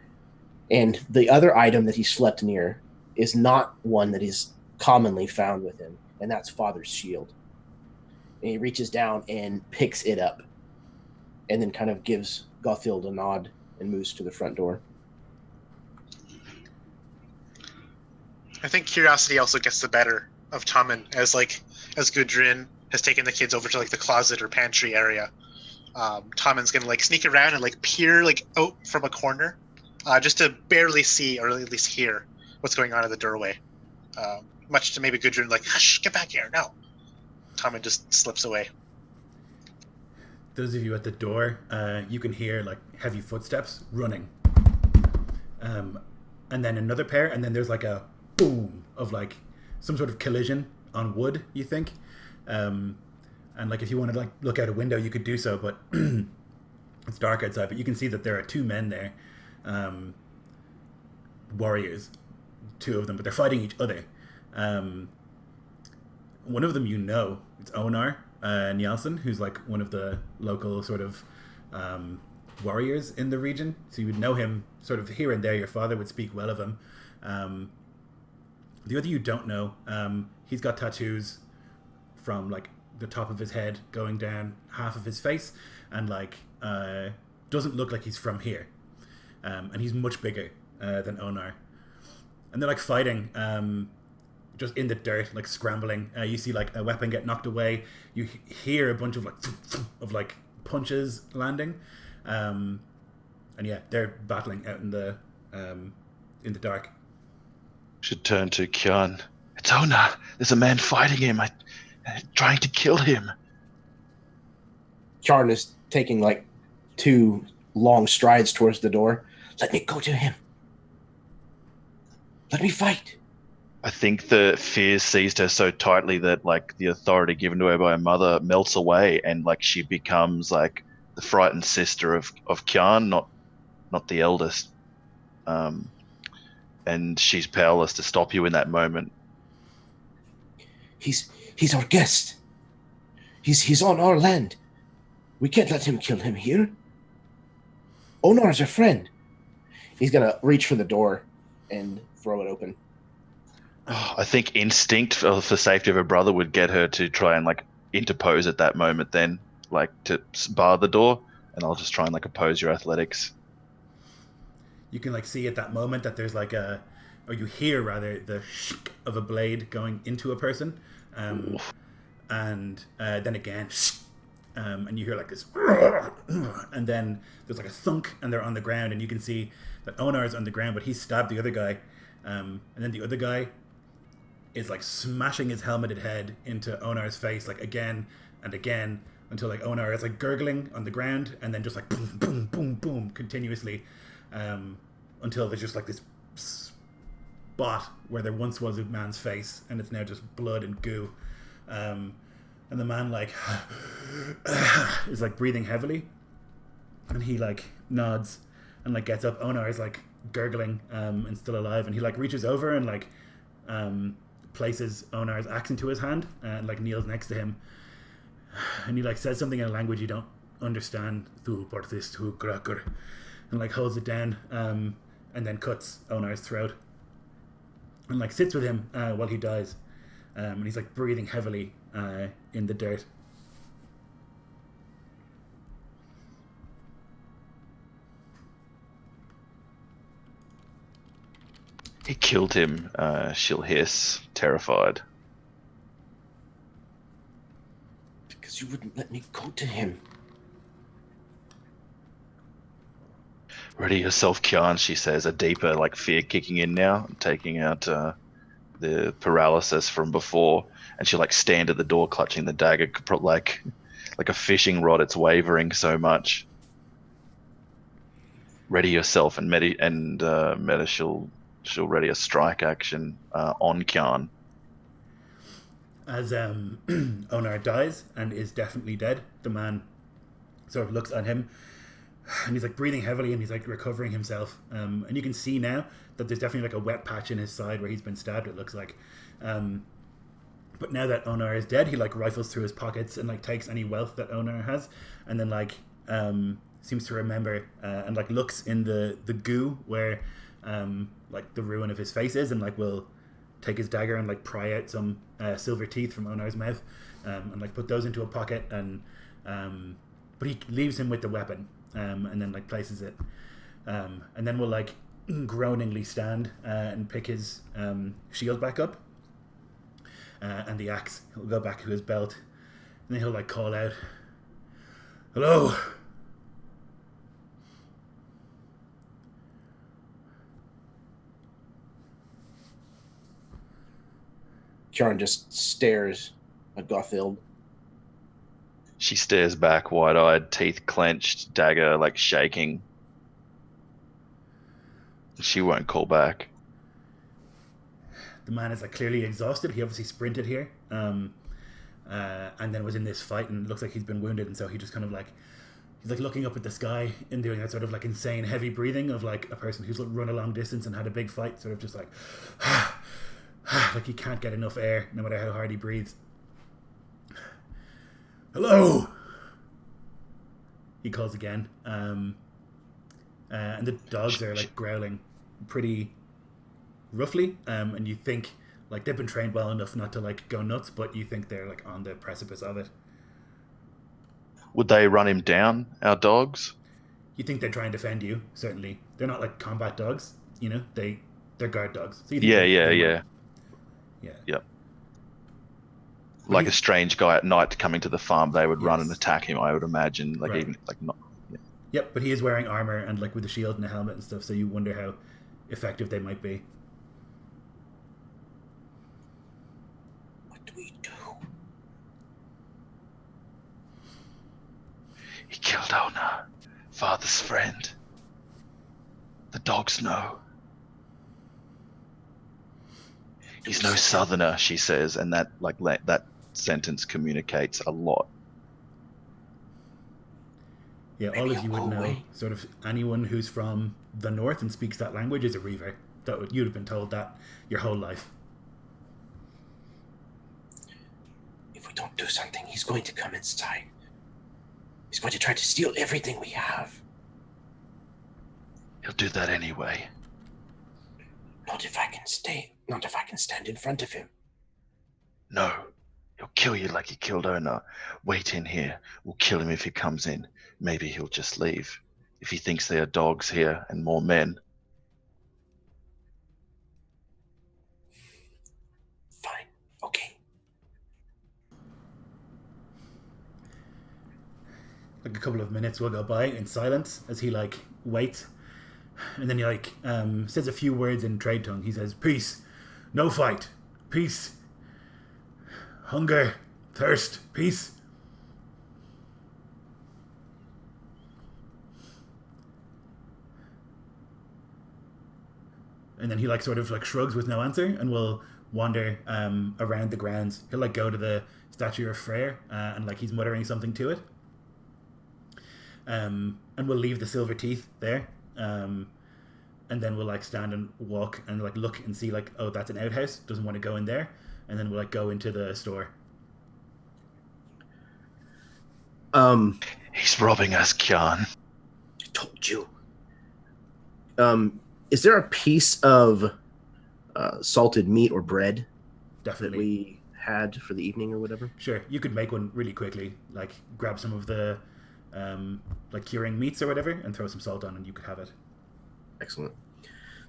and the other item that he slept near is not one that is commonly found with him, and that's Father's shield. And he reaches down and picks it up, and then kind of gives Gothild a nod and moves to the front door. I think curiosity also gets the better of Tommen as Gudrun has taken the kids over to like the closet or pantry area. Tommen's gonna like sneak around and like peer like out from a corner, just to barely see or at least hear what's going on in the doorway. Much to maybe Gudrun like, hush, get back here, no. Tommen just slips away. Those of you at the door, you can hear like heavy footsteps running. And then another pair, and then there's like a boom of like some sort of collision on wood, you think. And like if you want to like look out a window, you could do so, but it's dark outside. But you can see that there are two men there, warriors, two of them, but they're fighting each other. One of them, it's Onar Nielsen, who's like one of the local sort of warriors in the region. So you would know him sort of here and there. Your father would speak well of him. The other you don't know, he's got tattoos from like the top of his head going down half of his face, and like doesn't look like he's from here. And he's much bigger than Onar. And they're like fighting just in the dirt, like scrambling. You see like a weapon get knocked away. You hear a bunch of like punches landing. And yeah, they're battling out in the dark. Should turn to Kian. It's Onar. There's a man fighting him. Trying to kill him. Kjarn is taking like 2 long strides towards the door. Let me go to him. Let me fight. I think the fear seized her so tightly that like the authority given to her by her mother melts away, and like she becomes like frightened sister of Kyan, not the eldest. And she's powerless to stop you in that moment. He's our guest. He's on our land. We can't let him kill him here. Onar's our friend. He's gonna reach for the door and throw it open. I think instinct for safety of her brother would get her to try and like interpose at that moment, then like to bar the door, and I'll just try and like oppose your athletics. You can like see at that moment that there's like or you hear rather the shk of a blade going into a person, and then again, and you hear like this, and then there's like a thunk, and they're on the ground, and you can see that Onar's on the ground, but he stabbed the other guy, and then the other guy is like smashing his helmeted head into Onar's face like again and again until like Onar is like gurgling on the ground, and then just like boom, boom, boom, boom continuously, until there's just like this spot where there once was a man's face and it's now just blood and goo, and the man like is like breathing heavily, and he like nods and like gets up. Onar is like gurgling and still alive, and he like reaches over and like places Onar's axe into his hand and like kneels next to him, and he like says something in a language you don't understand, and like holds it down, and then cuts Onar's throat and like sits with him while he dies, and he's like breathing heavily in the dirt. He killed him, she'll hiss, terrified. Because you wouldn't let me go to him. Ready yourself, Kyan, she says, a deeper like fear kicking in now, taking out the paralysis from before, and she'll like stand at the door clutching the dagger like a fishing rod. It's wavering so much. Ready yourself, and Meta she'll ready a strike action on Kyan. As Onar dies and is definitely dead, the man sort of looks at him, and he's like breathing heavily, and he's like recovering himself, and you can see now that there's definitely like a wet patch in his side where he's been stabbed, it looks like, but now that Onar is dead, he like rifles through his pockets and like takes any wealth that Onar has, and then like seems to remember and like looks in the goo where like the ruin of his face is, and like will take his dagger and like pry out some silver teeth from Onar's mouth, and like put those into a pocket, and but he leaves him with the weapon, and then like places it, and then will like groaningly stand and pick his shield back up, and the axe. He'll go back to his belt, and then he'll like call out, "Hello." Kyan just stares at Gothild. She stares back, wide-eyed, teeth clenched, dagger like shaking. She won't call back. The man is like clearly exhausted. He obviously sprinted here, and then was in this fight, and it looks like he's been wounded, and so he just kind of like, he's like looking up at the sky and doing that sort of like insane heavy breathing of like a person who's run a long distance and had a big fight, sort of just like like he can't get enough air no matter how hard he breathes. "Hello," he calls again, and the dogs are like growling pretty roughly, and you think like they've been trained well enough not to like go nuts, but you think they're like on the precipice of it. Would they run him down, our dogs? You think they're trying to defend you, certainly. They're not like combat dogs, you know, they're guard dogs. So you think Yeah. Yeah. Yep. Like a strange guy at night coming to the farm, they would run Yes. and attack him, I would imagine. Like Right. even like not. Yep, but he is wearing armor and like with a shield and a helmet and stuff, so you wonder how effective they might be. What do we do? He killed Ona, father's friend. The dogs know. He's no southerner, she says, and that that sentence communicates a lot. Yeah, all Maybe of you I'll would go know. away. Sort of anyone who's from the north and speaks that language is a reaver. You'd have been told that your whole life. If we don't do something, he's going to come inside. He's going to try to steal everything we have. He'll do that anyway. Not if I can stand in front of him. No. He'll kill you like he killed Ona. Wait in here. We'll kill him if he comes in. Maybe he'll just leave. If he thinks there are dogs here and more men. Fine. Okay. Like a couple of minutes will go by in silence as he like waits, and then he like says a few words in trade tongue. He says, "Peace, no fight, peace, hunger, thirst, peace." And then he like sort of like shrugs with no answer and will wander around the grounds. He'll like go to the statue of Freyr and like he's muttering something to it. And we'll leave the silver teeth there. And then we'll like stand and walk and like look and see like, oh, that's an outhouse. Doesn't want to go in there. And then we'll like go into the store. He's robbing us, Kyan. I told you. Is there a piece of salted meat or bread Definitely. that we had for the evening or whatever? Sure, you could make one really quickly. Like grab some of the like curing meats or whatever and throw some salt on and you could have it. Excellent.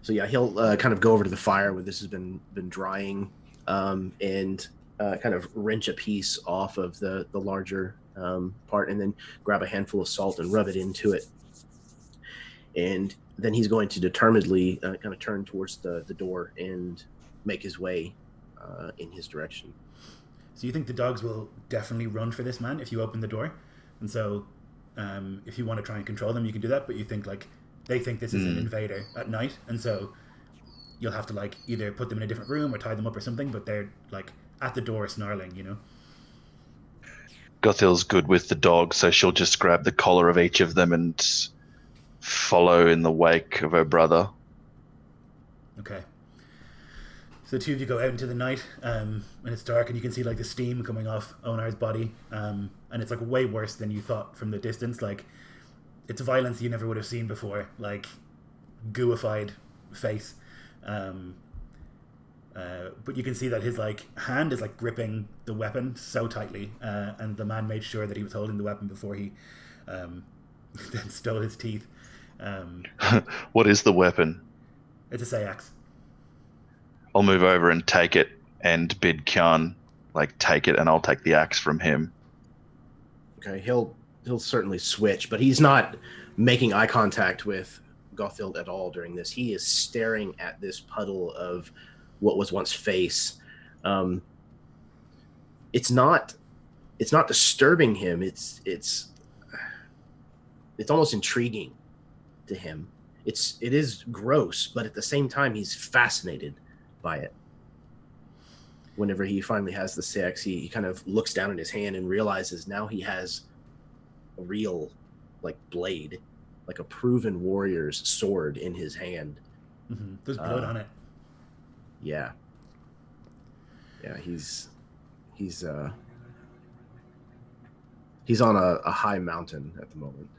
So yeah, he'll kind of go over to the fire where this has been drying and kind of wrench a piece off of the larger part and then grab a handful of salt and rub it into it. And then he's going to determinedly kind of turn towards the door and make his way in his direction. So you think the dogs will definitely run for this man if you open the door? And so if you want to try and control them, you can do that, but you think like they think this is an invader at night, and so you'll have to like either put them in a different room or tie them up or something, but they're like at the door snarling, you know? Gothil's good with the dog, so she'll just grab the collar of each of them and follow in the wake of her brother. Okay. So the two of you go out into the night, and it's dark, and you can see like the steam coming off Onar's body, and it's like way worse than you thought from the distance. Like it's violence you never would have seen before, like gooified face. But you can see that his like hand is like gripping the weapon so tightly, and the man made sure that he was holding the weapon before he then stole his teeth. What is the weapon? It's a Sayax. I'll move over and take it and bid Kyan like take it, and I'll take the axe from him. Okay, he'll certainly switch, but he's not making eye contact with Gothild at all during this. He is staring at this puddle of what was once face. It's not disturbing him. It's almost intriguing to him. It is gross, but at the same time, he's fascinated by it. Whenever he finally has the sex, he kind of looks down at his hand and realizes now he has a real like blade, like a proven warrior's sword in his hand. Mm-hmm. There's blood on it. Yeah, he's on a high mountain at the moment.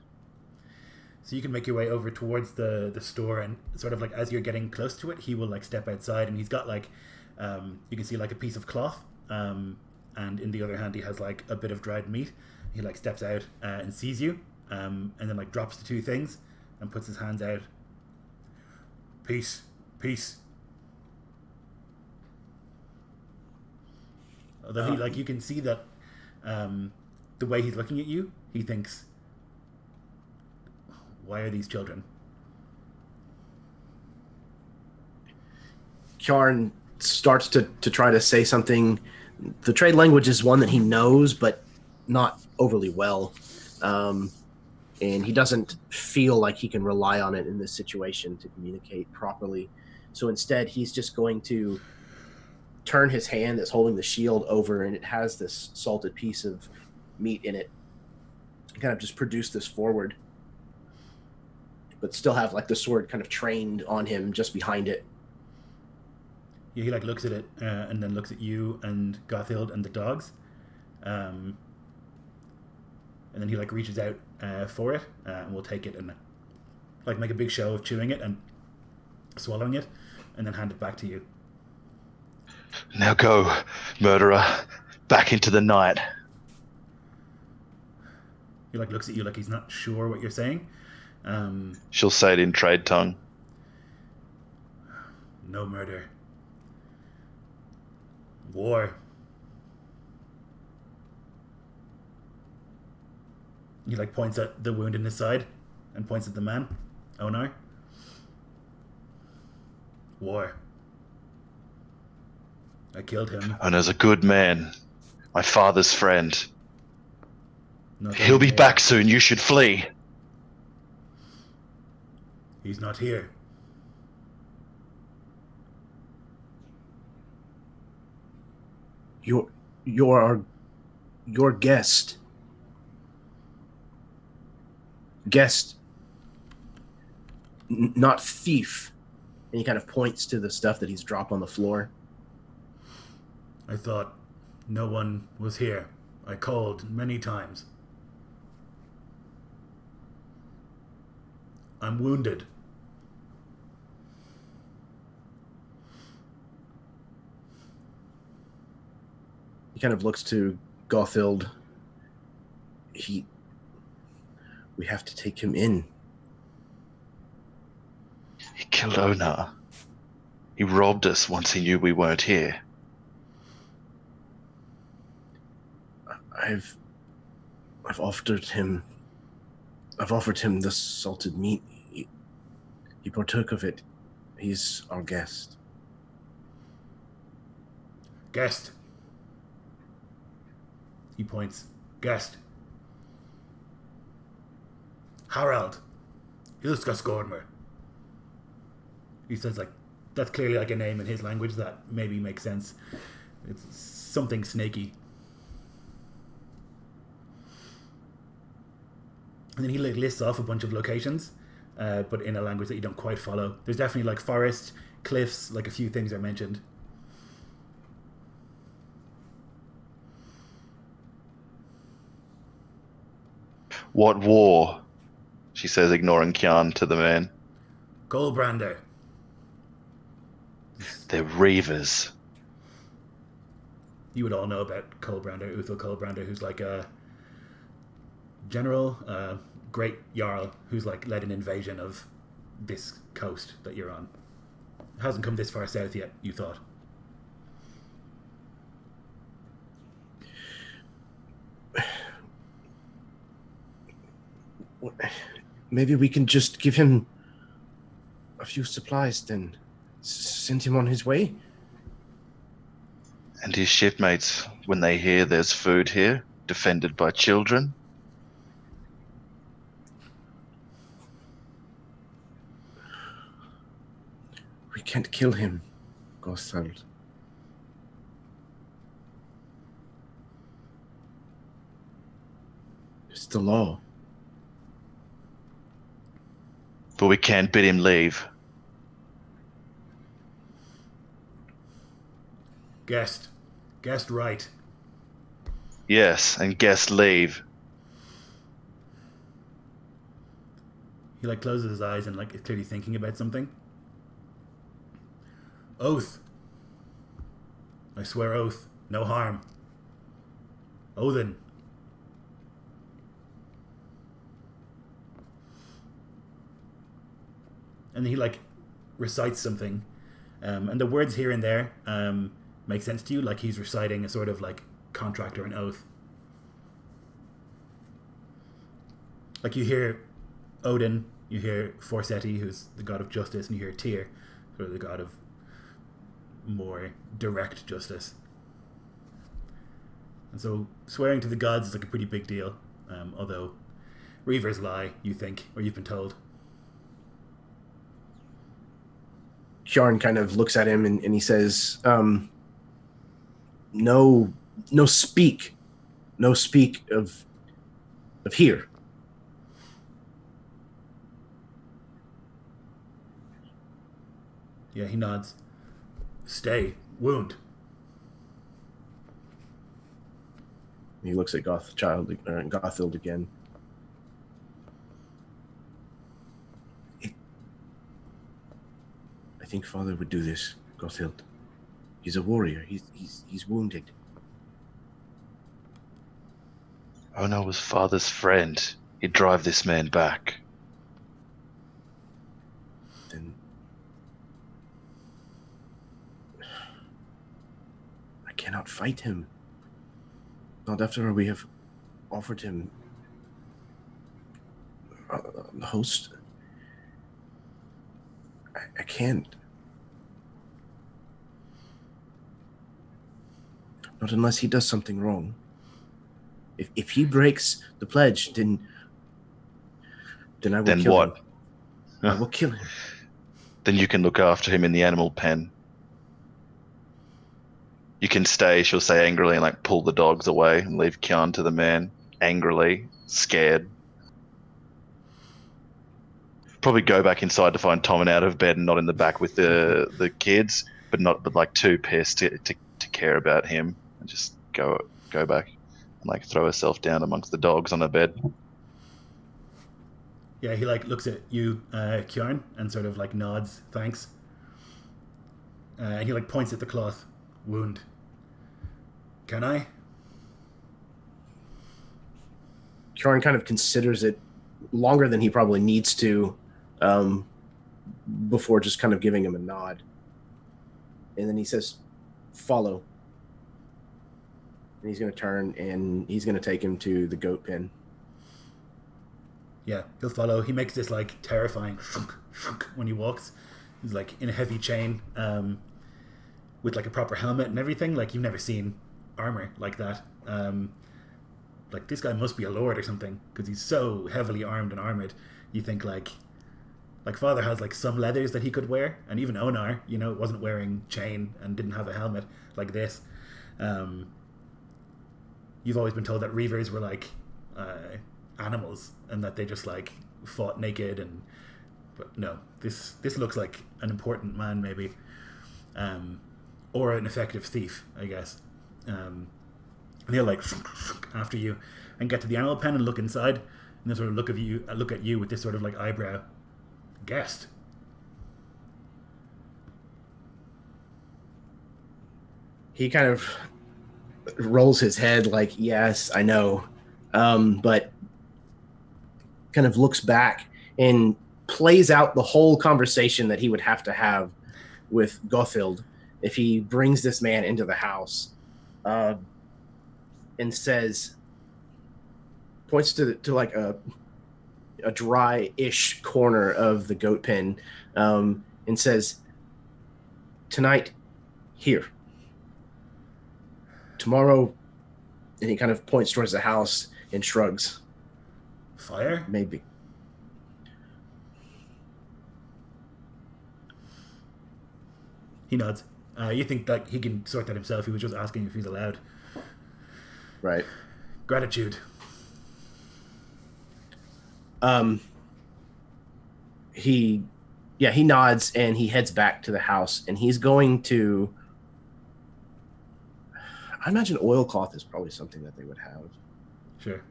So you can make your way over towards the store, and sort of like as you're getting close to it, he will like step outside, and he's got like you can see like a piece of cloth, and in the other hand he has like a bit of dried meat. He like steps out and sees you, and then like drops the two things and puts his hands out. Peace, peace. Although he like you can see that the way he's looking at you, he thinks, why are these children? Kjarn starts to try to say something. The trade language is one that he knows, but not overly well. And he doesn't feel like he can rely on it in this situation to communicate properly. So instead, he's just going to turn his hand that's holding the shield over, and it has this salted piece of meat in it, and kind of just produce this forward but still have like the sword kind of trained on him just behind it. Yeah, he like looks at it and then looks at you and Gothild and the dogs, and then he like reaches out for it and will take it and like make a big show of chewing it and swallowing it, and then hand it back to you. Now go, murderer, back into the night. He like looks at you like he's not sure what you're saying. She'll say it in trade tongue. No murder. War. He like points at the wound in his side and points at the man, Onar. War. I killed him. Onar's a good man. My father's friend. Not He'll be here. back soon. You should flee. He's not here. You're your guest. Guest, not thief. And he kind of points to the stuff that he's dropped on the floor. I thought no one was here. I called many times. I'm wounded. He kind of looks to Gothild. We have to take him in. He killed Onar. He robbed us once he knew we weren't here. I've offered him the salted meat. He partook of it. He's our guest. Guest. He points. Guest. Harald. Ilskasgormer. He says like that's clearly like a name in his language that maybe makes sense. It's something snaky. And then he like lists off a bunch of locations, but in a language that you don't quite follow. There's definitely like forest, cliffs, like a few things are mentioned. What war? She says, ignoring Kyan to the man. Goldbrander. They're reavers. You would all know about Coldbrander, Uthal Coldbrander, who's like a general, great jarl, who's like led an invasion of this coast that you're on. Hasn't come this far south yet, you thought. Maybe we can just give him a few supplies, then send him on his way. And his shipmates, when they hear there's food here, defended by children. We can't kill him, Gothild. It's the law. But we can't bid him leave. Guessed right. Yes, and guest leave. He like closes his eyes and like is clearly thinking about something. Oath. I swear oath. No harm. Odin. And he like recites something, and the words here and there make sense to you, like he's reciting a sort of like contract or an oath. Like you hear Odin, you hear Forseti, who's the god of justice, and you hear Tyr, sort of the god of more direct justice. And so swearing to the gods is like a pretty big deal, although reavers lie, you think, or you've been told. Kjarn kind of looks at him and he says, no speak of here. Yeah, he nods. Stay. Wound. He looks at Gothild again. I think Father would do this, Gothild. He's a warrior. He's wounded. Ono was Father's friend. He'd drive this man back. Then I cannot fight him. Not after we have offered him a host. I can't. Not unless he does something wrong. If he breaks the pledge, then I will kill him. I will kill him. Then you can look after him in the animal pen. You can stay, she'll say angrily, and like pull the dogs away and leave Kyan to the man, angrily, scared. Probably go back inside to find Tommen out of bed and not in the back with the kids, but like too pissed to care about him, and just go back and like throw herself down amongst the dogs on her bed. Yeah, he like looks at you, Kjarn, and sort of like nods, thanks. And he like points at the cloth. Wound. Can I? Kjarn kind of considers it longer than he probably needs to, before just kind of giving him a nod. And then he says, follow. And he's going to turn and he's going to take him to the goat pen. Yeah, he'll follow. He makes this like terrifying when he walks. He's like in a heavy chain, with like a proper helmet and everything. Like you've never seen armor like that. Like this guy must be a lord or something because he's so heavily armed and armored. You think like Father has like some leathers that he could wear, and even Onar, wasn't wearing chain and didn't have a helmet like this. You've always been told that Reavers were like animals and that they just like fought naked, but no, this looks like an important man maybe, or an effective thief, I guess. And he'll like after you and get to the animal pen and look inside, and then sort of look at you with this sort of like eyebrow. Guest. He kind of rolls his head like, yes, I know, but kind of looks back and plays out the whole conversation that he would have to have with Gothild if he brings this man into the house, and says, points to like a dry-ish corner of the goat pen, and says, tonight, here. Tomorrow, and he kind of points towards the house and shrugs. Fire? Maybe. He nods. You think that he can sort that himself. He was just asking if he's allowed. Right. Gratitude. He nods and he heads back to the house, and he's going to, I imagine oilcloth is probably something that they would have. Sure.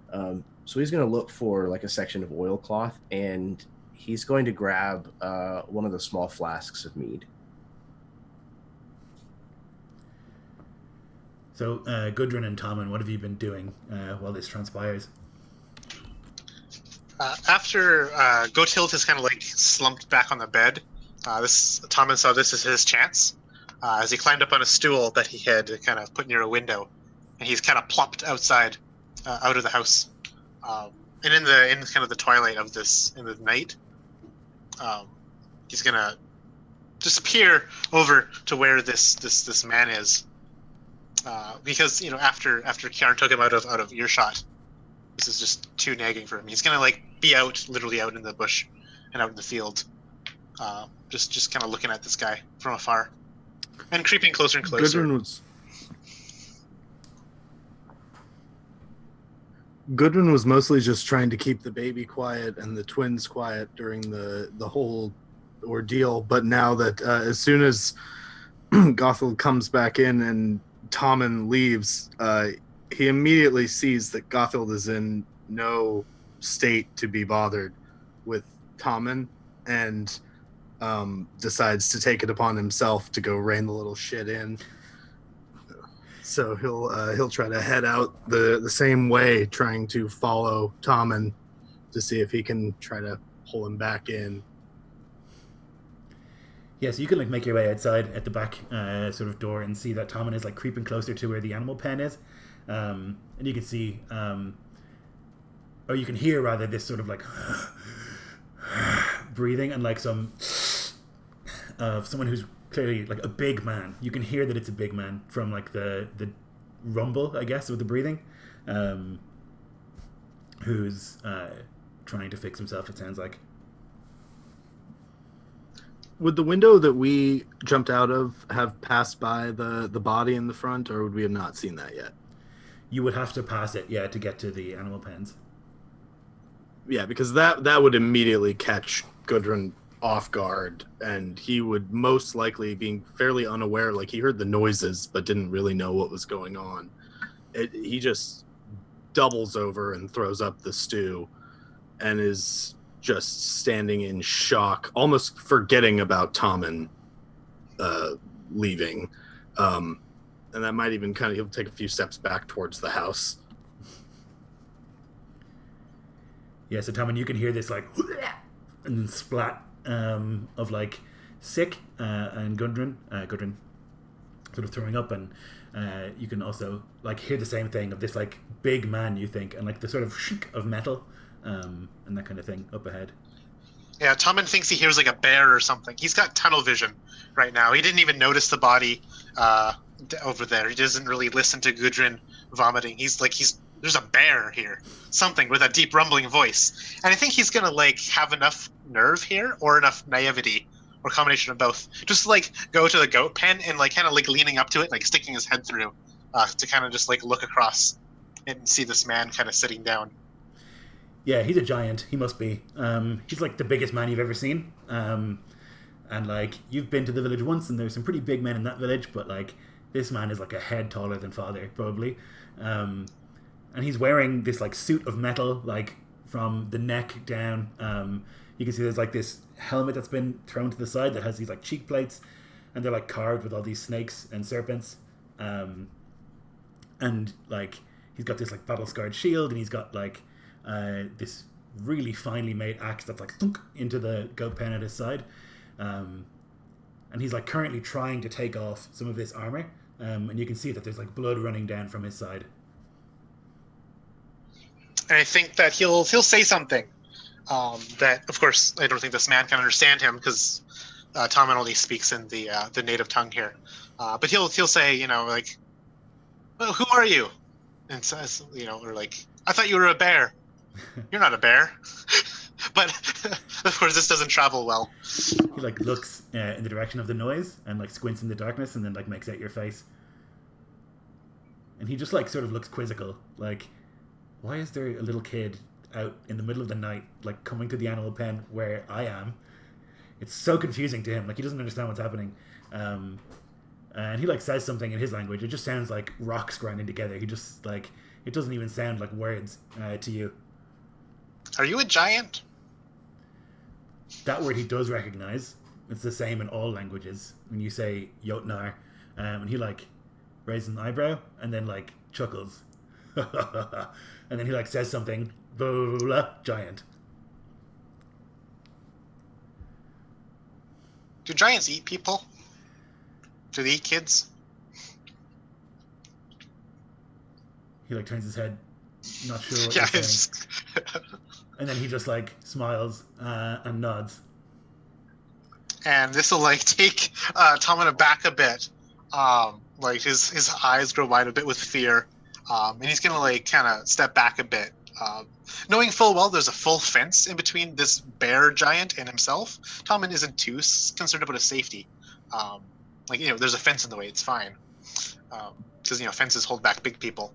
So he's going to look for like a section of oilcloth, and he's going to grab one of the small flasks of mead. So, Gudrun and Tommen, what have you been doing while this transpires? After Gothild has kind of like slumped back on the bed, Tommen saw this as his chance as he climbed up on a stool that he had kind of put near a window, and he's kind of plopped outside, out of the house, and in kind of the twilight of in the night, he's gonna just peer over to where this man is, because after Kjarn took him out of earshot, this is just too nagging for him. He's gonna like be literally out in the bush and out in the field, just kind of looking at this guy from afar and creeping closer and closer. Gudrun was mostly just trying to keep the baby quiet and the twins quiet during the whole ordeal. But now that as soon as Gothel comes back in and Tommen leaves, he immediately sees that Gothel is in no state to be bothered with Tommen, and decides to take it upon himself to go rein the little shit in. So he'll try to head out the same way, trying to follow Tommen to see if he can try to pull him back in. Yeah, so you can like make your way outside at the back sort of door and see that Tommen is like creeping closer to where the animal pen is, and you can see, or you can hear rather, this sort of like breathing and like some of someone who's clearly like a big man. You can hear that it's a big man from like the rumble, I guess, of the breathing, who's trying to fix himself, it sounds like. Would the window that we jumped out of have passed by the body in the front, or would we have not seen that yet? You would have to pass it, yeah, to get to the animal pens. Yeah, because that would immediately catch Gudrun off guard, and he would most likely, being fairly unaware, like he heard the noises but didn't really know what was going on. He just doubles over and throws up the stew and is just standing in shock, almost forgetting about Tommen leaving. And that might even he'll take a few steps back towards the house. Yeah, so Tommen, you can hear this like and then splat of like sick, and Gudrun sort of throwing up, and you can also like hear the same thing of this like big man, you think, and like the sort of shriek of metal, and that kind of thing up ahead. Yeah, Tommen thinks he hears like a bear or something. He's got tunnel vision right now. He didn't even notice the body over there. He doesn't really listen to Gudrun vomiting. He's there's a bear here, something with a deep rumbling voice. And I think he's gonna like have enough nerve here, or enough naivety, or a combination of both, just to like go to the goat pen and like kind of like leaning up to it, like sticking his head through, to kind of just like look across and see this man kind of sitting down. Yeah, he's a giant. He must be. He's like the biggest man you've ever seen. And like you've been to the village once, and there's some pretty big men in that village, but like this man is like a head taller than Father, probably. And he's wearing this like suit of metal, like from the neck down. You can see there's like this helmet that's been thrown to the side that has these like cheek plates, and they're like carved with all these snakes and serpents. And like he's got this like battle scarred shield, and he's got like this really finely made axe that's like thunk into the goat pen at his side. And he's like currently trying to take off some of this armor, and you can see that there's like blood running down from his side. And I think that he'll say something that, of course, I don't think this man can understand him, because Tommen only speaks in the native tongue here. But he'll say, you know, like, well, who are you? And says, you know, or like, I thought you were a bear. You're not a bear. But of course, this doesn't travel well. He like looks in the direction of the noise and like squints in the darkness, and then like makes out your face. And he just like sort of looks quizzical, like, why is there a little kid out in the middle of the night, like coming to the animal pen where I am? It's so confusing to him. Like he doesn't understand what's happening. And he like says something in his language. It just sounds like rocks grinding together. He just like, it doesn't even sound like words to you. Are you a giant? That word he does recognize. It's the same in all languages. When you say Jotnar, and he like raises an eyebrow and then like chuckles. And then he like says something, blah, blah, blah, blah, giant. Do giants eat people? Do they eat kids? He like turns his head, not sure what Yeah, you're saying. And then he just like smiles and nods. And this will like take Tommen aback a bit. Like his eyes grow wide a bit with fear. And he's gonna like kind of step back a bit, knowing full well there's a full fence in between this bear giant and himself. Tommen isn't too concerned about his safety. Like, you know, there's a fence in the way, it's fine, because you know fences hold back big people.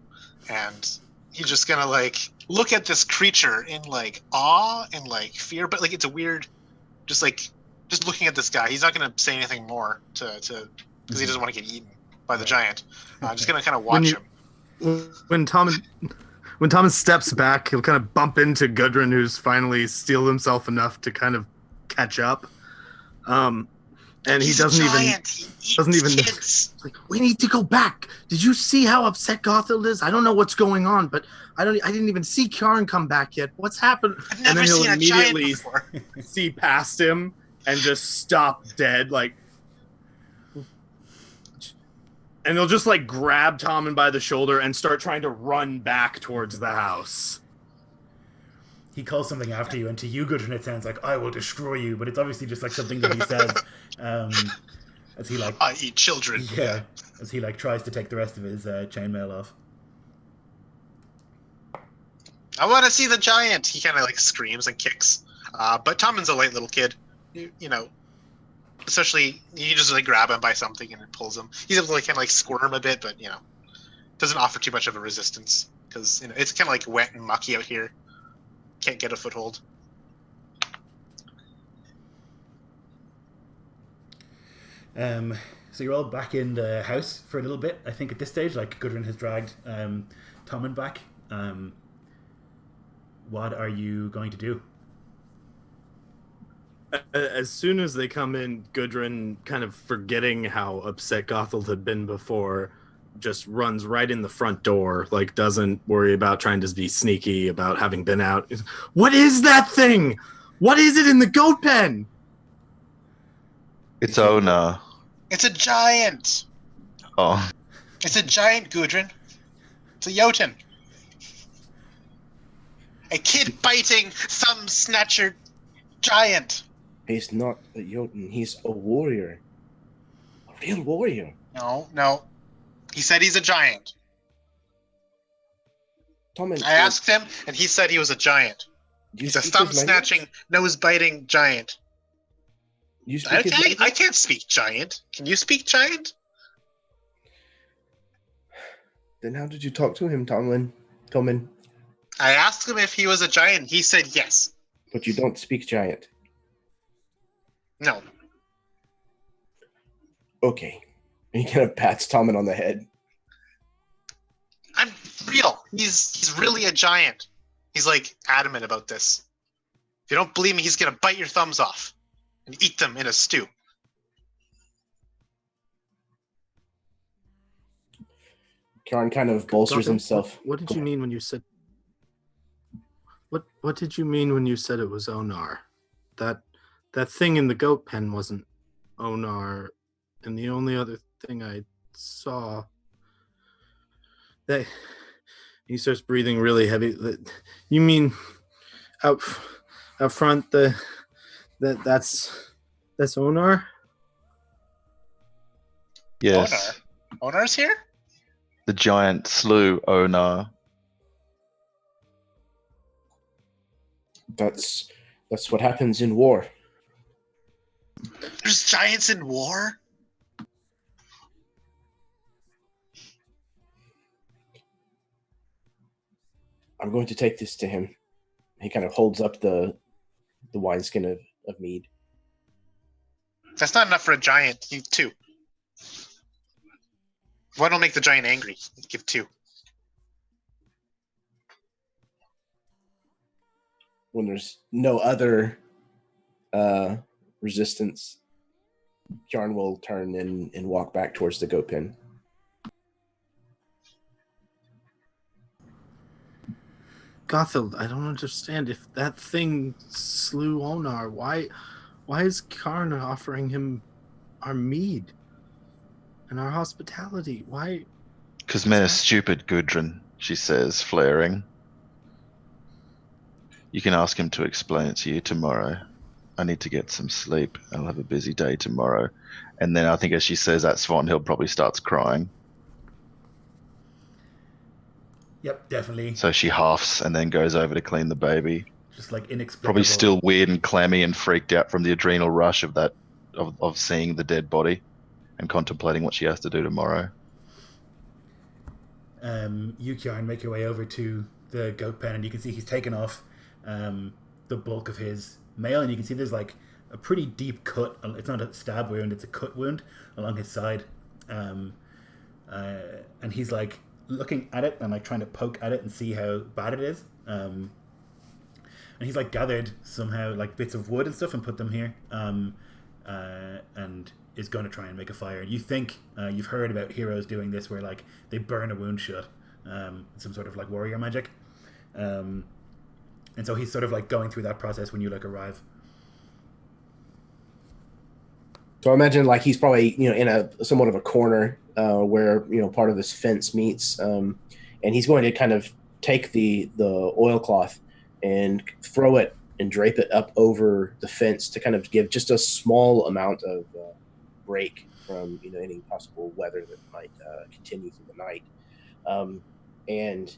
And he's just gonna like look at this creature in like awe and like fear, but like it's a weird, just like just looking at this guy. He's not going to say anything more to because he doesn't want to get eaten by the giant. I'm just going to kind of watch him. When Thomas steps back, he'll kind of bump into Gudrun, who's finally steeled himself enough to kind of catch up. And he doesn't even. Like, we need to go back. Did you see how upset Gothel is? I don't know what's going on, but I didn't even see Kjarn come back yet. What's happened? I've never and then seen he'll a giant immediately before. see past him and just stop dead, like. And he'll just like grab Tommen by the shoulder and start trying to run back towards the house. He calls something after you, and to you, Gudrun, it sounds like, I will destroy you, but it's obviously just like something that he says as he like... I eat children. Yeah, as he like tries to take the rest of his chainmail off. I want to see the giant. He kind of like screams and kicks. But Tommen's a light little kid. You know, especially you just like grab him by something and it pulls him. He's able to like kind of like squirm a bit, but you know, doesn't offer too much of a resistance because you know it's kind of like wet and mucky out here. Can't get a foothold. So you're all back in the house for a little bit. I think at this stage, like Gudrun has dragged Tommen back. What are you going to do? As soon as they come in, Gudrun, kind of forgetting how upset Gothel had been before, just runs right in the front door, like doesn't worry about trying to be sneaky about having been out. What is that thing? What is it in the goat pen? It's Ona. It's a giant. Oh. It's a giant, Gudrun. It's a Jotun. A kid-biting, thumb-snatcher giant. He's not a Jotun. He's a warrior. A real warrior. No. He said he's a giant. Tommen, I asked him, and he said he was a giant. He's a thumb-snatching, nose-biting giant. You speak his language? I can't speak giant. Can you speak giant? Then how did you talk to him, Tommen? I asked him if he was a giant. He said yes. But you don't speak giant. No. Okay. And he kind of pats Tommen on the head. I'm real. He's really a giant. He's like adamant about this. If you don't believe me, he's gonna bite your thumbs off and eat them in a stew. Kjarn kind of bolsters himself. What did you mean when you said? What did you mean when you said it was Onar? That thing in the goat pen wasn't Onar, and the only other thing I saw. That he starts breathing really heavy. You mean out front? That's Onar. Yes. Onar's here? The giant slew Onar. That's what happens in war. There's giants in war? I'm going to take this to him. He kind of holds up the wineskin of mead. That's not enough for a giant. You two. Why don't make the giant angry? Give two. When there's no other resistance, Kjarn will turn and walk back towards the goat pen. Gothel, I don't understand. If that thing slew Onar, why is Kjarn offering him our mead and our hospitality? Why? Because men are stupid, Gudrun, she says, flaring. You can ask him to explain it to you tomorrow. I need to get some sleep. I'll have a busy day tomorrow. And then I think as she says that, Svenhilde probably starts crying. Yep, definitely. So she huffs and then goes over to clean the baby. Just like inexplicable. Probably still weird and clammy and freaked out from the adrenal rush of that of seeing the dead body and contemplating what she has to do tomorrow. You, Kjarn, make your way over to the goat pen, and you can see he's taken off the bulk of his mail, and you can see there's like a pretty deep cut. It's not a stab wound; it's a cut wound along his side. And he's like looking at it and like trying to poke at it and see how bad it is. And he's like gathered somehow like bits of wood and stuff and put them here. And is going to try and make a fire. You think you've heard about heroes doing this, where like they burn a wound shut, some sort of like warrior magic. And so he's sort of like going through that process when you like arrive. So I imagine like he's probably, in a somewhat of a corner where, part of this fence meets. And he's going to kind of take the oilcloth and throw it and drape it up over the fence to kind of give just a small amount of break from, any possible weather that might continue through the night. And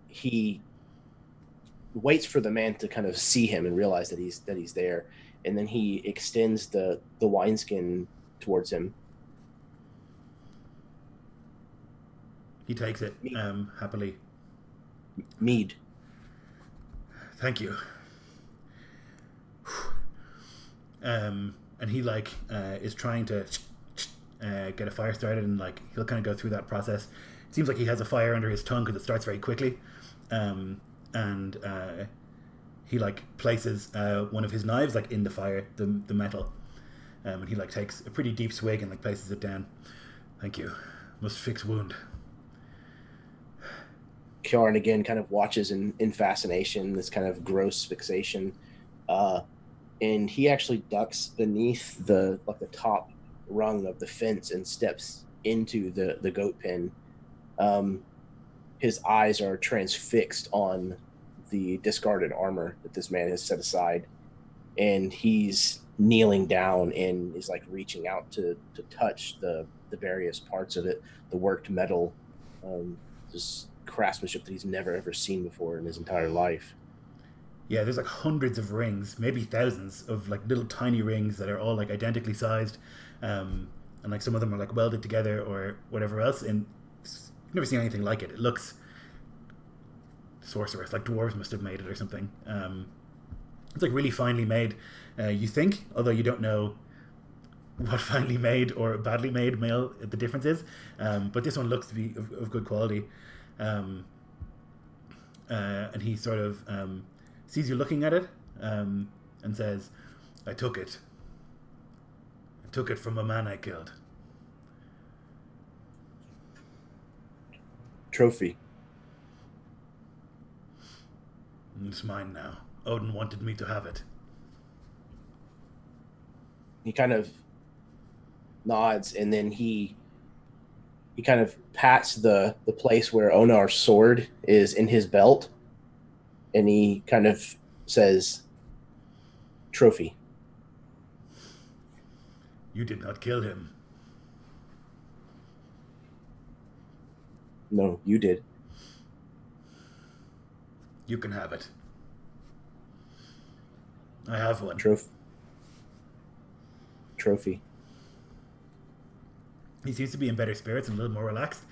he waits for the man to kind of see him and realize that he's there. And then he extends the wineskin towards him. He takes it happily. Mead. Thank you. And he like is trying to get a fire started, and like he'll kind of go through that process. It seems like he has a fire under his tongue because it starts very quickly. And he like places one of his knives like in the fire, the metal, and he like takes a pretty deep swig and like places it down. Thank you. Must fix wound. Kjarn again kind of watches in fascination, this kind of gross fixation, and he actually ducks beneath the top rung of the fence and steps into the goat pen. His eyes are transfixed on the discarded armor that this man has set aside, and he's kneeling down and is like reaching out to touch the various parts of it, the worked metal, just craftsmanship that he's never ever seen before in his entire life. Yeah, there's like hundreds of rings, maybe thousands of like little tiny rings that are all like identically sized, and like some of them are like welded together or whatever else, and I've never seen anything like it. It looks sorcerous, like dwarves must have made it or something. It's like really finely made, you think, although you don't know what finely made or badly made the difference is, but this one looks to be of good quality. And he sort of sees you looking at it, and says, I took it from a man I killed. Trophy. It's mine now. Odin wanted me to have it. He kind of nods, and then he kind of pats the place where Onar's sword is in his belt, and he kind of says, trophy. You did not kill him. No, you did. You can have it. I have one. Trophy. He seems to be in better spirits and a little more relaxed,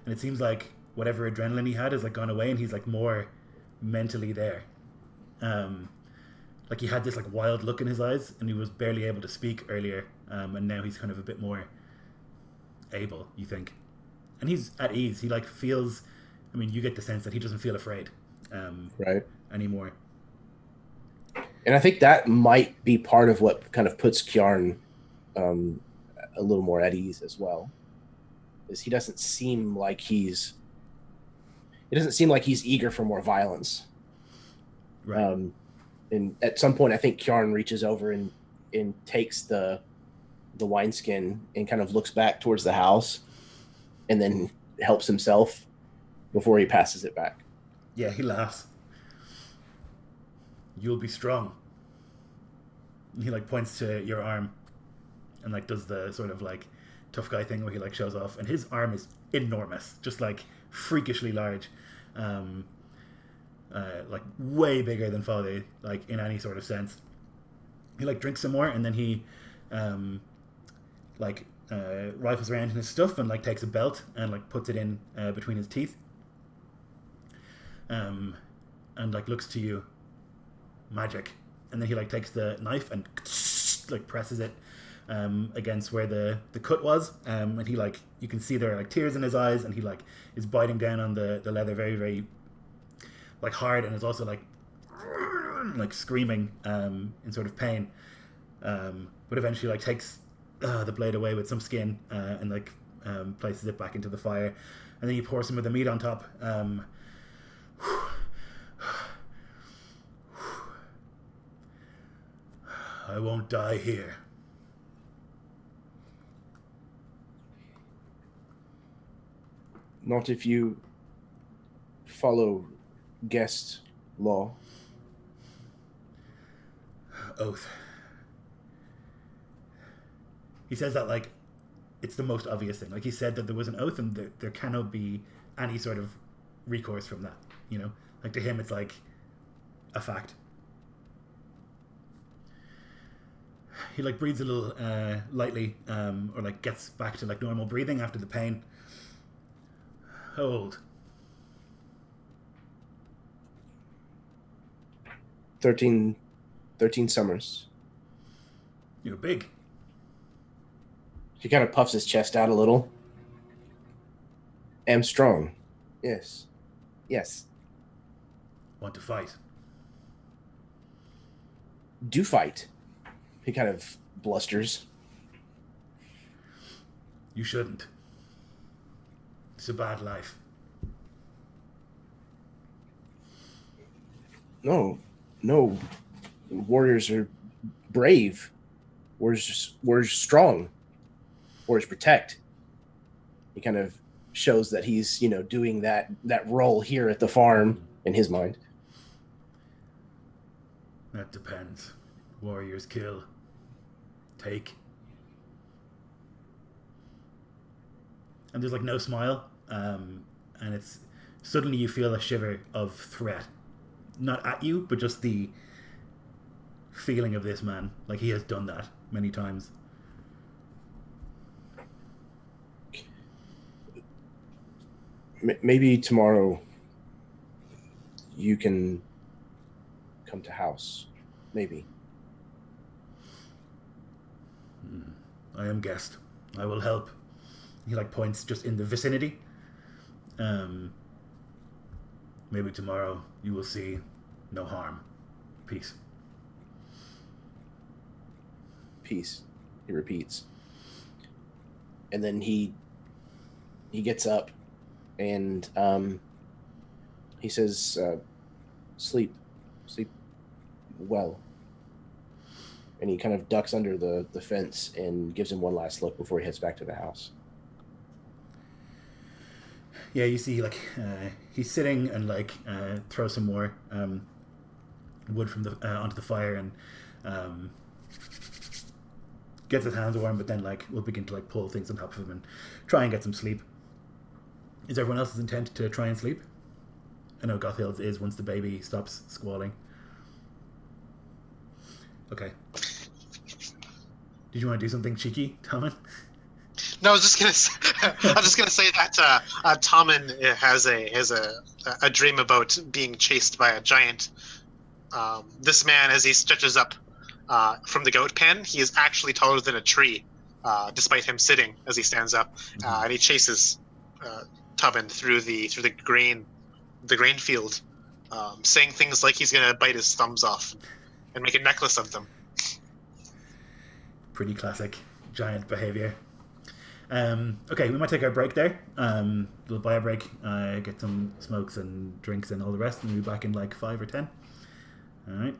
and it seems like whatever adrenaline he had has like gone away, and he's like more mentally there. Like he had this like wild look in his eyes, and he was barely able to speak earlier, and now he's kind of a bit more able, you think, and he's at ease. He like feels, I mean, you get the sense that he doesn't feel afraid right anymore. And I think that might be part of what kind of puts Kjarn a little more at ease as well, is he doesn't seem like he's eager for more violence. Right. And at some point, I think Kjarn reaches over and takes the wineskin and kind of looks back towards the house, and then helps himself before he passes it back. Yeah, he laughs. You'll be strong. He like points to your arm and like does the sort of like tough guy thing where he like shows off, and his arm is enormous, just like freakishly large, like way bigger than Fode, like in any sort of sense. He like drinks some more, and then he rifles around in his stuff and like takes a belt and like puts it in between his teeth, and like looks to you. Magic. And then he like takes the knife and like presses it against where the cut was, and he like you can see there are like tears in his eyes, and he like is biting down on the leather very very like hard, and is also like screaming in sort of pain, but eventually like takes the blade away with some skin and like places it back into the fire, and then you pour some of the meat on top. I won't die here. Not if you follow guest law. Oath. He says that like it's the most obvious thing. Like he said that there was an oath, and there cannot be any sort of recourse from that. You know, like to him, it's like a fact. He like breathes a little lightly, or like gets back to like normal breathing after the pain. How old? 13 summers. You're big. He kind of puffs his chest out a little. Am strong. Yes. Yes. Want to fight? Do fight. He kind of blusters. You shouldn't. It's a bad life. No. Warriors are brave. Warriors strong. Warriors protect. He kind of shows that he's, doing that role here at the farm in his mind. That depends. Warriors kill. Take. And there's like no smile, and it's suddenly you feel a shiver of threat, not at you, but just the feeling of this man. Like he has done that many times. Maybe tomorrow you can come to house. Maybe. I am guest. I will help. He like points just in the vicinity. Maybe tomorrow you will see no harm. Peace. Peace, he repeats. And then he gets up and he says, sleep well. And he kind of ducks under the fence and gives him one last look before he heads back to the house. Yeah, you see, like he's sitting and like throw some more wood from the onto the fire, and gets his hands warm, but then like will begin to like pull things on top of him and try and get some sleep. Is everyone else's intent to try and sleep? I know Gothhild's is once the baby stops squalling. Okay. Did you want to do something cheeky, Tommen? No, I was just gonna say that Tommen has a dream about being chased by a giant. This man, as he stretches up from the goat pen, he is actually taller than a tree, despite him sitting as he stands up, and he chases Tommen through the grain field, saying things like he's gonna bite his thumbs off and make a necklace of them. Pretty classic giant behavior. Okay, we might take our break there. We'll buy a break, get some smokes and drinks and all the rest, and we'll be back in like 5 or 10. All right.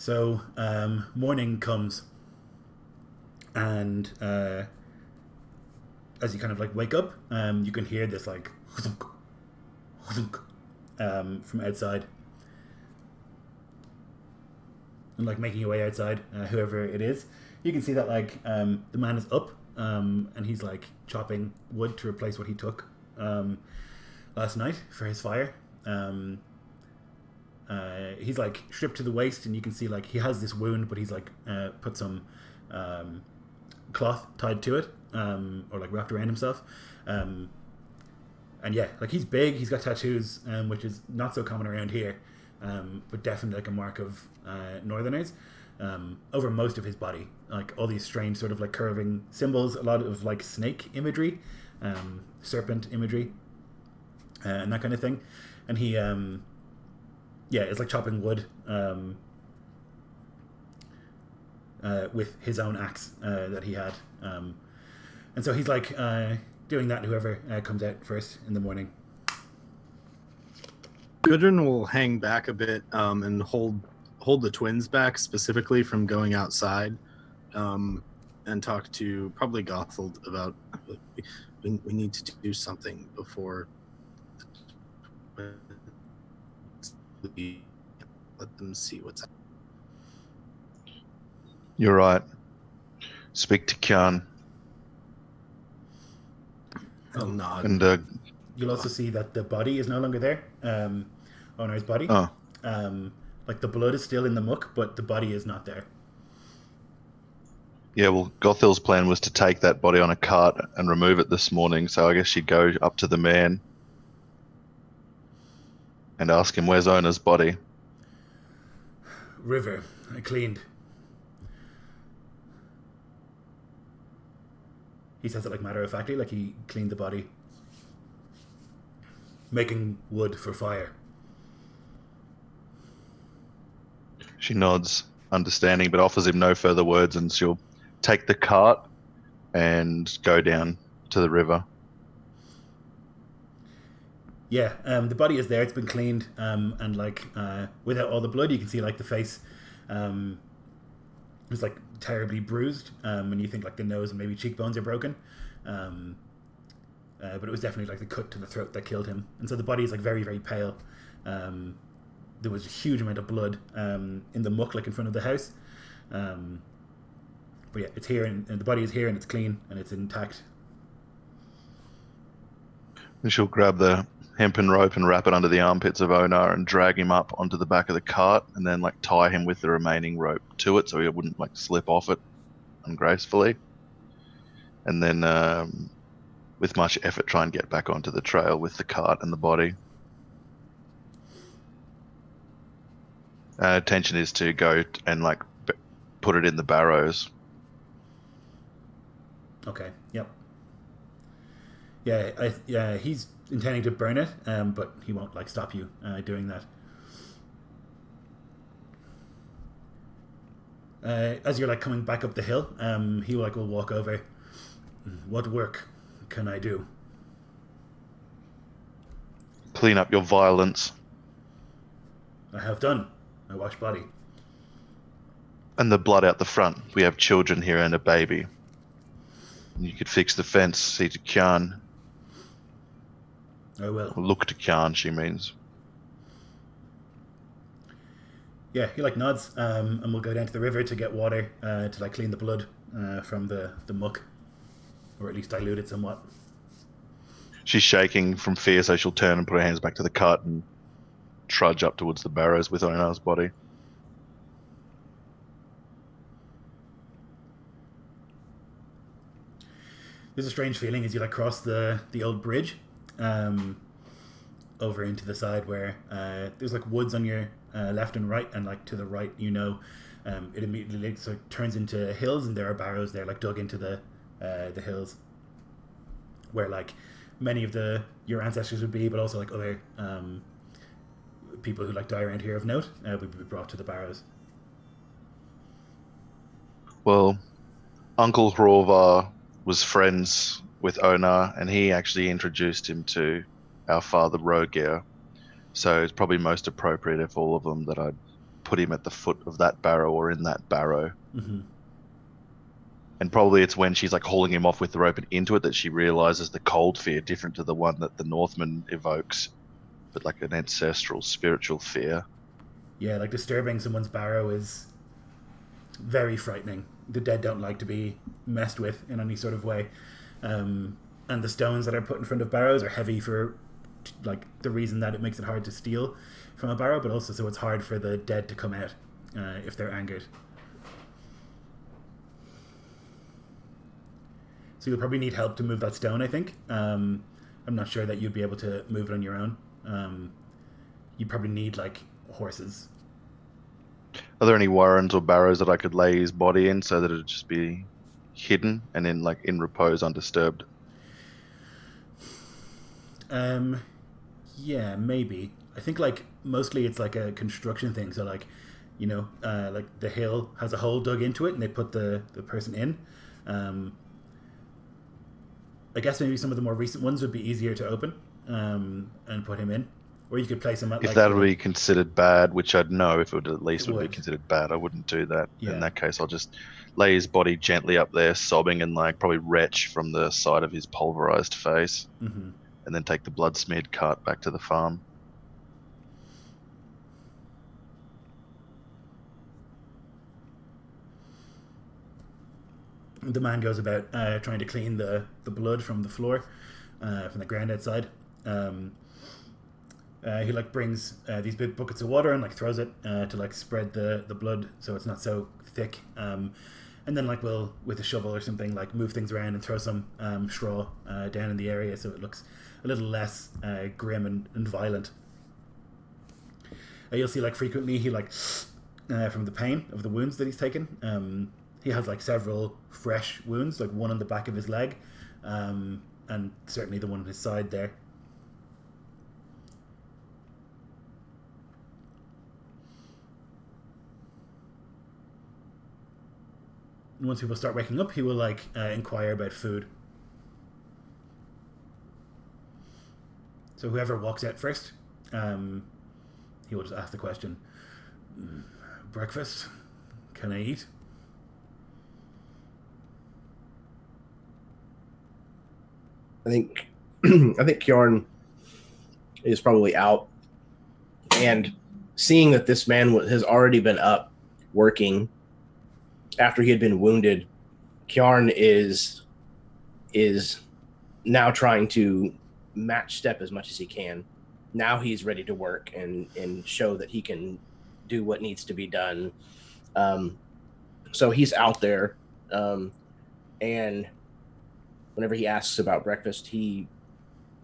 So morning comes, and as you kind of like wake up, you can hear this like from outside, and like making your way outside, whoever it is, you can see that like the man is up, and he's like chopping wood to replace what he took last night for his fire. He's like stripped to the waist, and you can see like he has this wound, but he's like put some cloth tied to it, or like wrapped around himself. And yeah, like he's big, he's got tattoos, which is not so common around here, but definitely like a mark of northerners, over most of his body, like all these strange sort of like curving symbols, a lot of like snake imagery, serpent imagery, and that kind of thing. And he it's like chopping wood with his own axe that he had, and so he's like doing that to whoever comes out first in the morning. Gudrun will hang back a bit and hold the twins back specifically from going outside, and talk to probably Gotheld about we need to do something before we let them see what's happening. You're right. Speak to Kyan. I'll nod. And You'll also see that the body is no longer there. Onar's body. Oh. Like the blood is still in the muck, but the body is not there. Yeah, well, Gothil's plan was to take that body on a cart and remove it this morning, so I guess she'd go up to the man and ask him where's Onar's body. River. I cleaned. He says it like matter of factly, like he cleaned the body. Making wood for fire. She nods, understanding, but offers him no further words, and she'll take the cart and go down to the river. Yeah, the body is there. It's been cleaned, and like without all the blood, you can see like the face is like terribly bruised, and you think like the nose and maybe cheekbones are broken, but it was definitely like the cut to the throat that killed him. And so the body is like very, very pale. There was a huge amount of blood in the muck, like in front of the house. But yeah, it's here, and the body is here, and it's clean, and it's intact. And she'll grab the hempen rope and wrap it under the armpits of Onar and drag him up onto the back of the cart, and then like tie him with the remaining rope to it so he wouldn't like slip off it ungracefully. And then with much effort try and get back onto the trail with the cart and the body. Intention is to go and like put it in the barrows. Okay. Yep. Yeah. He's intending to burn it, but he won't like stop you doing that. As you're like coming back up the hill, he will walk over. What work can I do? Clean up your violence. I have done. I wash body. And the blood out the front. We have children here and a baby. You could fix the fence, see to Kyan. I will. Or look to Kyan, she means. Yeah, he like nods, and we'll go down to the river to get water to like clean the blood from the muck, or at least dilute it somewhat. She's shaking from fear, so she'll turn and put her hands back to the cart and trudge up towards the barrows with Onar's body. There's a strange feeling as you like cross the old bridge over into the side where there's like woods on your left and right, and like to the right, it immediately sort of turns into hills, and there are barrows there like dug into the hills where like many of your ancestors would be, but also like other people who like die around here of note would be brought to the barrows. Well, Uncle Hrovar was friends with Onar, and he actually introduced him to our father Roger. So it's probably most appropriate of all of them that I'd put him at the foot of that barrow or in that barrow. Mm-hmm. And probably it's when she's like hauling him off with the rope and into it that she realizes the cold fear different to the one that the Northman evokes, but like an ancestral spiritual fear. Yeah, like disturbing someone's barrow is very frightening. The dead don't like to be messed with in any sort of way. And the stones that are put in front of barrows are heavy for like the reason that it makes it hard to steal from a barrow, but also so it's hard for the dead to come out if they're angered. So you'll probably need help to move that stone, I think. I'm not sure that you'd be able to move it on your own. You probably need like horses. Are there any warrens or barrows that I could lay his body in so that it'd just be hidden and in repose, undisturbed? Yeah, maybe. I think like mostly it's like a construction thing. So like, like the hill has a hole dug into it, and they put the person in. I guess maybe some of the more recent ones would be easier to open and put him in, or you could place him at If like that would be considered bad, which I'd know if it would at least It would be would. considered bad, I wouldn't do that. Yeah. In that case, I'll just lay his body gently up there, sobbing and like probably retch from the side of his pulverized face, Mm-hmm. and then take the blood smeared cart back to the farm. The man goes about trying to clean the blood from the floor, from the ground outside. He like brings these big buckets of water and like throws it to like spread the blood so it's not so thick. And then like we'll with a shovel or something like move things around and throw some straw down in the area so it looks a little less grim and violent. You'll see like frequently he like from the pain of the wounds that he's taken. He has like several fresh wounds, like one on the back of his leg, and certainly the one on his side there. And once people start waking up, he will like inquire about food. So whoever walks out first, he will just ask the question, breakfast? Can I eat? I think Kjorn is probably out, and seeing that this man has already been up working after he had been wounded, Kjorn is now trying to match step as much as he can. Now he's ready to work and show that he can do what needs to be done. So he's out there, and whenever he asks about breakfast, he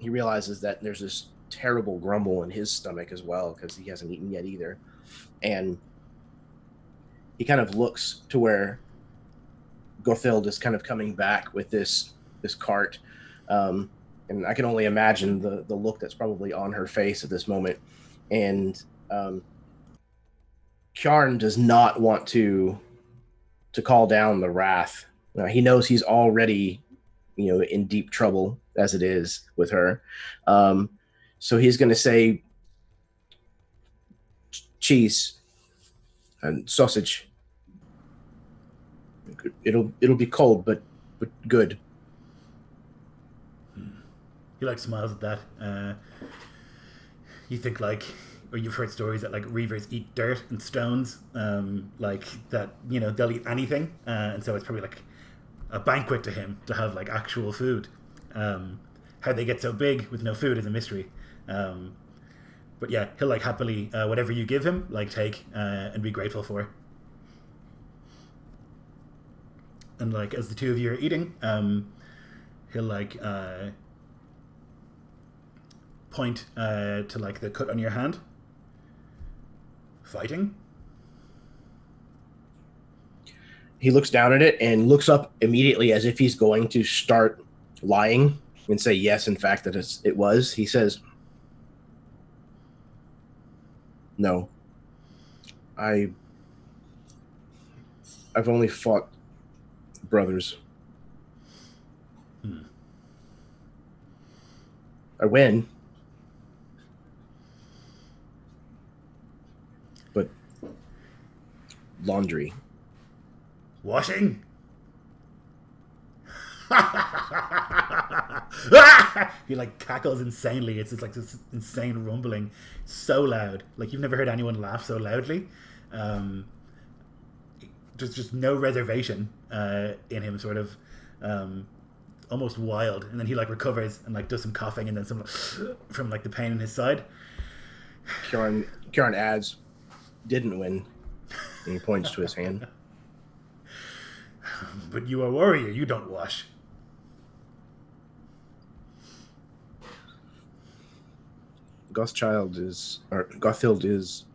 realizes that there's this terrible grumble in his stomach as well because he hasn't eaten yet either. And he kind of looks to where Gorthild is kind of coming back with this cart. And I can only imagine the look that's probably on her face at this moment. And Kjarn does not want to call down the wrath. He knows he's already in deep trouble as it is with her. So he's going to say cheese and sausage. It'll be cold, but good. He like smiles at that. You think like, or you've heard stories that like reavers eat dirt and stones, like that. They'll eat anything, and so it's probably like a banquet to him to have like actual food. How they get so big with no food is a mystery. But yeah, he'll like happily whatever you give him, like take and be grateful for. And like as the two of you are eating, he'll like point to like the cut on your hand. Fighting? He looks down at it and looks up immediately as if he's going to start lying and say yes, in fact, that it was. He says, "No, I've only fought brothers. I win, but laundry. Washing? He like cackles insanely. It's just like this insane rumbling. It's so loud. Like you've never heard anyone laugh so loudly. There's just no reservation in him, sort of almost wild. And then he like recovers and like does some coughing and then some from like the pain in his side. Kieran adds, "Didn't win," and he points to his hand. But you are a warrior. You don't wash. Gothhild is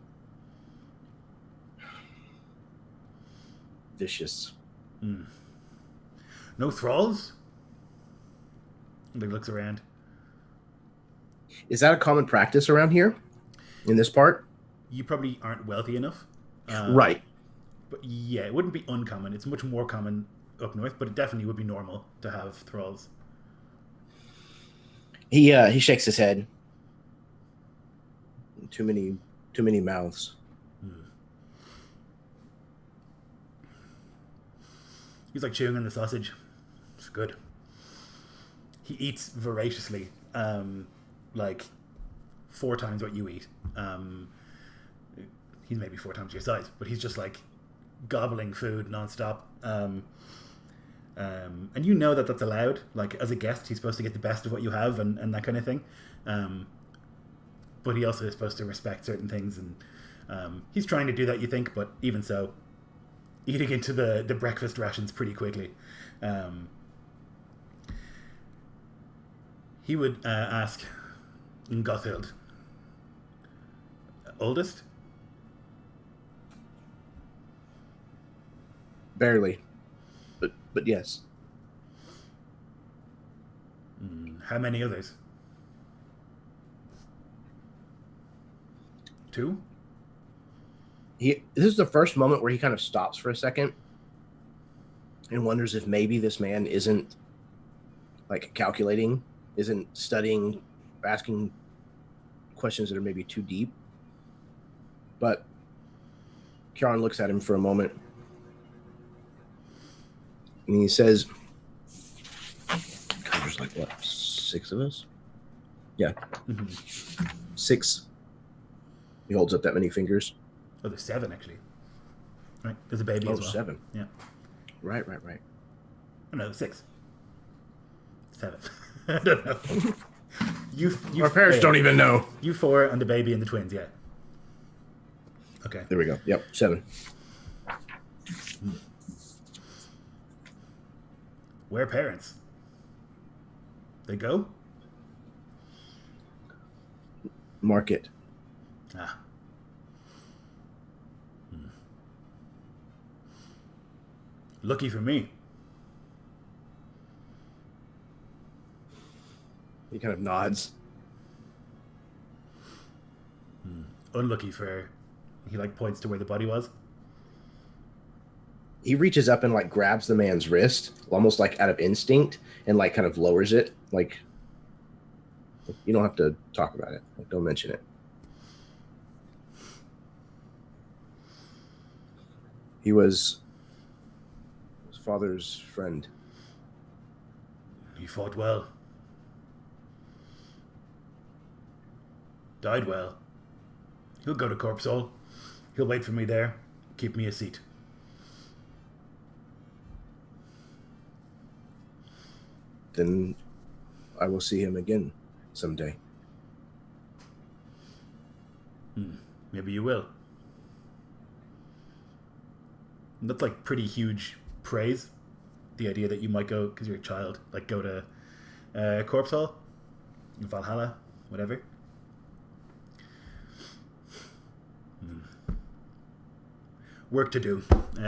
vicious. No thralls? And he looks around. Is that a common practice around here, in this part? You probably aren't wealthy enough. Right. But yeah, it wouldn't be uncommon. It's much more common up north, but it definitely would be normal to have thralls. He shakes his head. Too many mouths. He's like chewing on the sausage. It's good. He eats voraciously, like 4 times what you eat. He's maybe 4 times your size, but he's just like gobbling food nonstop. And you know that that's allowed. Like as a guest, he's supposed to get the best of what you have and that kind of thing. But he also is supposed to respect certain things, and he's trying to do that, you think, but even so, eating into the breakfast rations pretty quickly. He would ask Gothhild, oldest? Barely, but yes. How many others? 2? This is the first moment where he kind of stops for a second and wonders if maybe this man isn't like calculating, isn't studying, asking questions that are maybe too deep. But Kieran looks at him for a moment and he says, God, there's like what, 6 of us? Yeah. 6. He holds up that many fingers. Oh, there's 7 actually. Right, there's a baby as well. 7. Yeah. Right. Oh, no, 6. 7. I don't know. You Our parents don't even know. You 4 and the baby and the twins, yeah. Okay. There we go. Yep, 7. Where parents? They go? Market. Ah. Lucky for me. He kind of nods. Unlucky for... He like points to where the body was. He reaches up and like grabs the man's wrist, almost like out of instinct, and like kind of lowers it. Like, you don't have to talk about it. Like, don't mention it. He was his father's friend. He fought well. Died well. He'll go to Corpse Hole. He'll wait for me there. Keep me a seat. Then I will see him again someday. Maybe you will. And that's like pretty huge praise. The idea that you might go, because you're a child, like go to Corpse Hall, Valhalla, whatever. Work to do,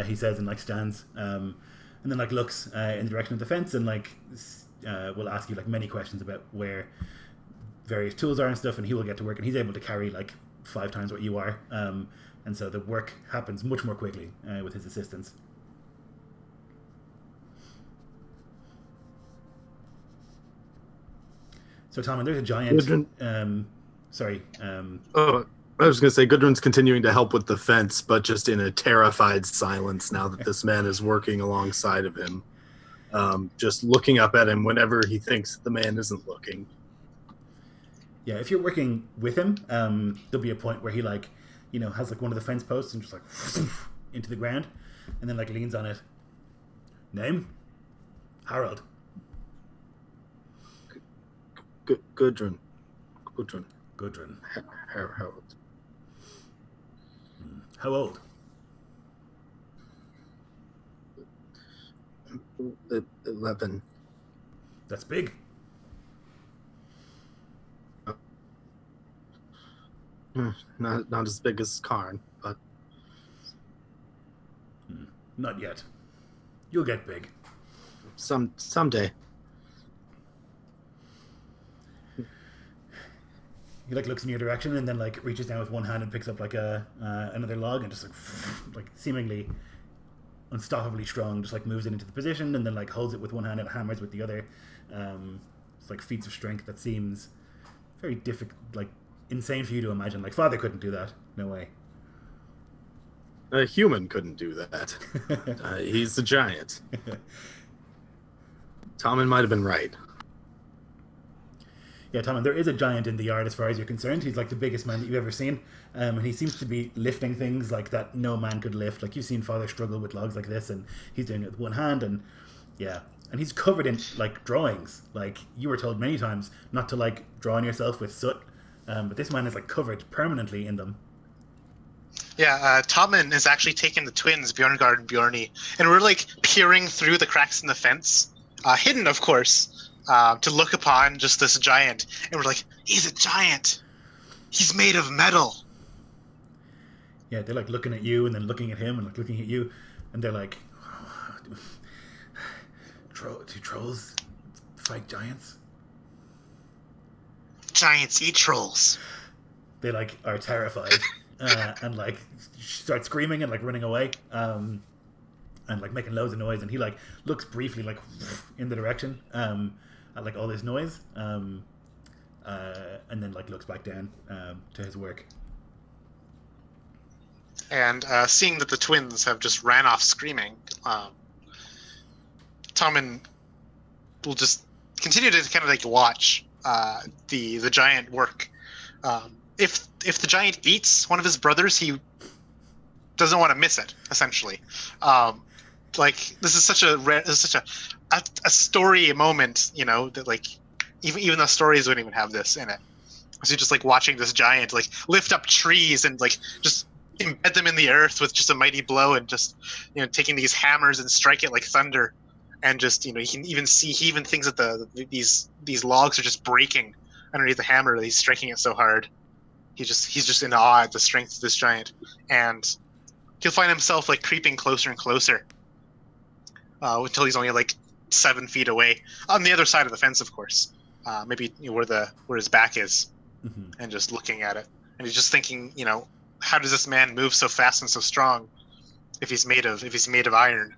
he says, and like stands, and then like looks in the direction of the fence, and like will ask you like many questions about where various tools are and stuff, and he will get to work, and he's able to carry like 5 times what you are, and so the work happens much more quickly with his assistance. So Tom, and there's a giant. Oh, I was going to say, Gudrun's continuing to help with the fence, but just in a terrified silence now that this man is working alongside of him. Just looking up at him whenever he thinks the man isn't looking. Yeah, if you're working with him, there'll be a point where he has one of the fence posts and just into the ground, and then leans on it. Name? Harold. Gudrun. Harold. How old? 11. That's big. Not as big as Karn, but Not yet. You'll get big. someday. He looks in your direction and then reaches down with one hand and picks up another log and just seemingly unstoppably strong, just moves it into the position and then holds it with one hand and hammers with the other. It's feats of strength that seems very difficult, insane for you to imagine. Father couldn't do that. No way. A human couldn't do that. He's a giant. Tommen might have been right. Yeah, Tommen, there is a giant in the yard as far as you're concerned. He's the biggest man that you've ever seen. And he seems to be lifting things that no man could lift. You've seen Father struggle with logs like this, and he's doing it with one hand. And yeah, and he's covered in drawings. You were told many times not to draw on yourself with soot. But this man is covered permanently in them. Yeah, Tommen has actually taken the twins, Bjorngard and Bjorni, and we're peering through the cracks in the fence, hidden of course, to look upon just this giant. And we're he's a giant. He's made of metal. Yeah, they're looking at you and then looking at him and looking at you, and they're do trolls fight giants? Giants eat trolls. They are terrified and start screaming and running away and making loads of noise. And he looks briefly in the direction at all this noise and then looks back down to his work. And seeing that the twins have just ran off screaming, Tommen will just continue to kind of watch the giant work. If the giant eats one of his brothers, he doesn't want to miss it. Essentially, this is such a story moment, that even the stories wouldn't even have this in it. So you're just watching this giant lift up trees and just embed them in the earth with just a mighty blow, and just taking these hammers and strike it like thunder. And just he can even see, he even thinks that these logs are just breaking underneath the hammer that he's striking it so hard. He's just in awe at the strength of this giant, and he'll find himself creeping closer and closer until he's only 7 feet away on the other side of the fence, of course. Maybe where his back is, and just looking at it, and he's just thinking, how does this man move so fast and so strong if he's made of iron?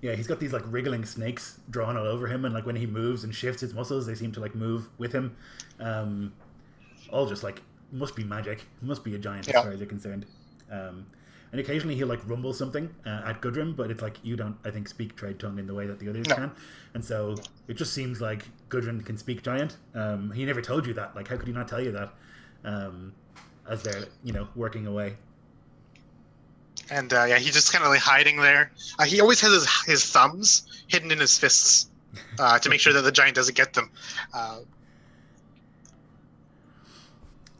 Yeah, he's got these wriggling snakes drawn all over him, and when he moves and shifts his muscles, they seem to move with him. All just must be magic. Must be a giant as far as you're concerned. And occasionally he'll rumble something at Gudrun, but it's you don't, I think, speak trade tongue in the way that the others can, and so it just seems like Gudrun can speak giant. He never told you that. How could he not tell you that? As they're working away. And he's just kind of hiding there. He always has his thumbs hidden in his fists to make sure that the giant doesn't get them.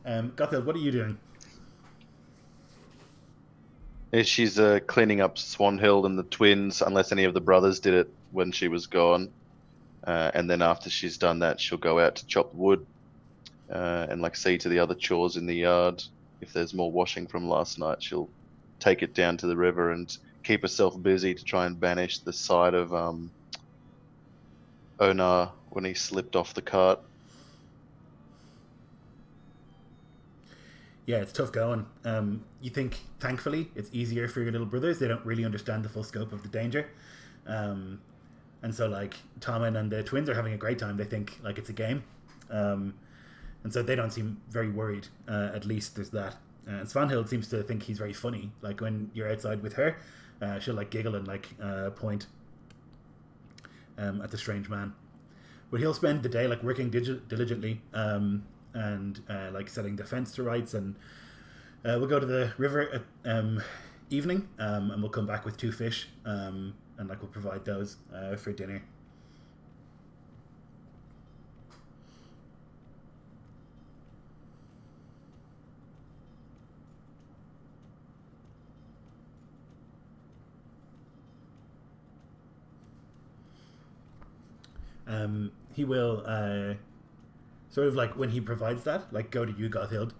Gothild, what are you doing? She's cleaning up Svenhilde and the twins, unless any of the brothers did it when she was gone. And then after she's done that, she'll go out to chop wood and see to the other chores in the yard. If there's more washing from last night, she'll take it down to the river and keep herself busy to try and banish the sight of Onar when he slipped off the cart. Yeah, it's tough going. You think, thankfully, it's easier for your little brothers. They don't really understand the full scope of the danger. And so, Tommen and the twins are having a great time. They think, it's a game. And so they don't seem very worried. At least there's that. And Svenhilde seems to think he's very funny. Like when you're outside with her, she'll like giggle and like point at the strange man. But he'll spend the day like working diligently and like setting the fence to rights. And we'll go to the river at evening, and we'll come back with 2 fish, and like we'll provide those for dinner. He will sort of like when he provides that, like go to you, Gothild,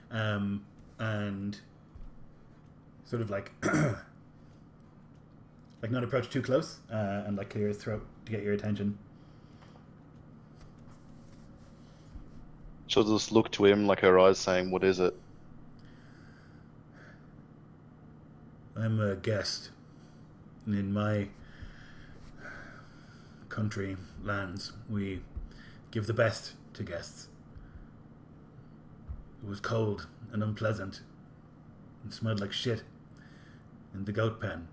and sort of like like not approach too close, and like clear his throat to get your attention. She'll just look to him, like her eyes saying, "What is it?" I'm a guest in my country lands. We give the best to guests. It was cold and unpleasant and smelled like shit in the goat pen.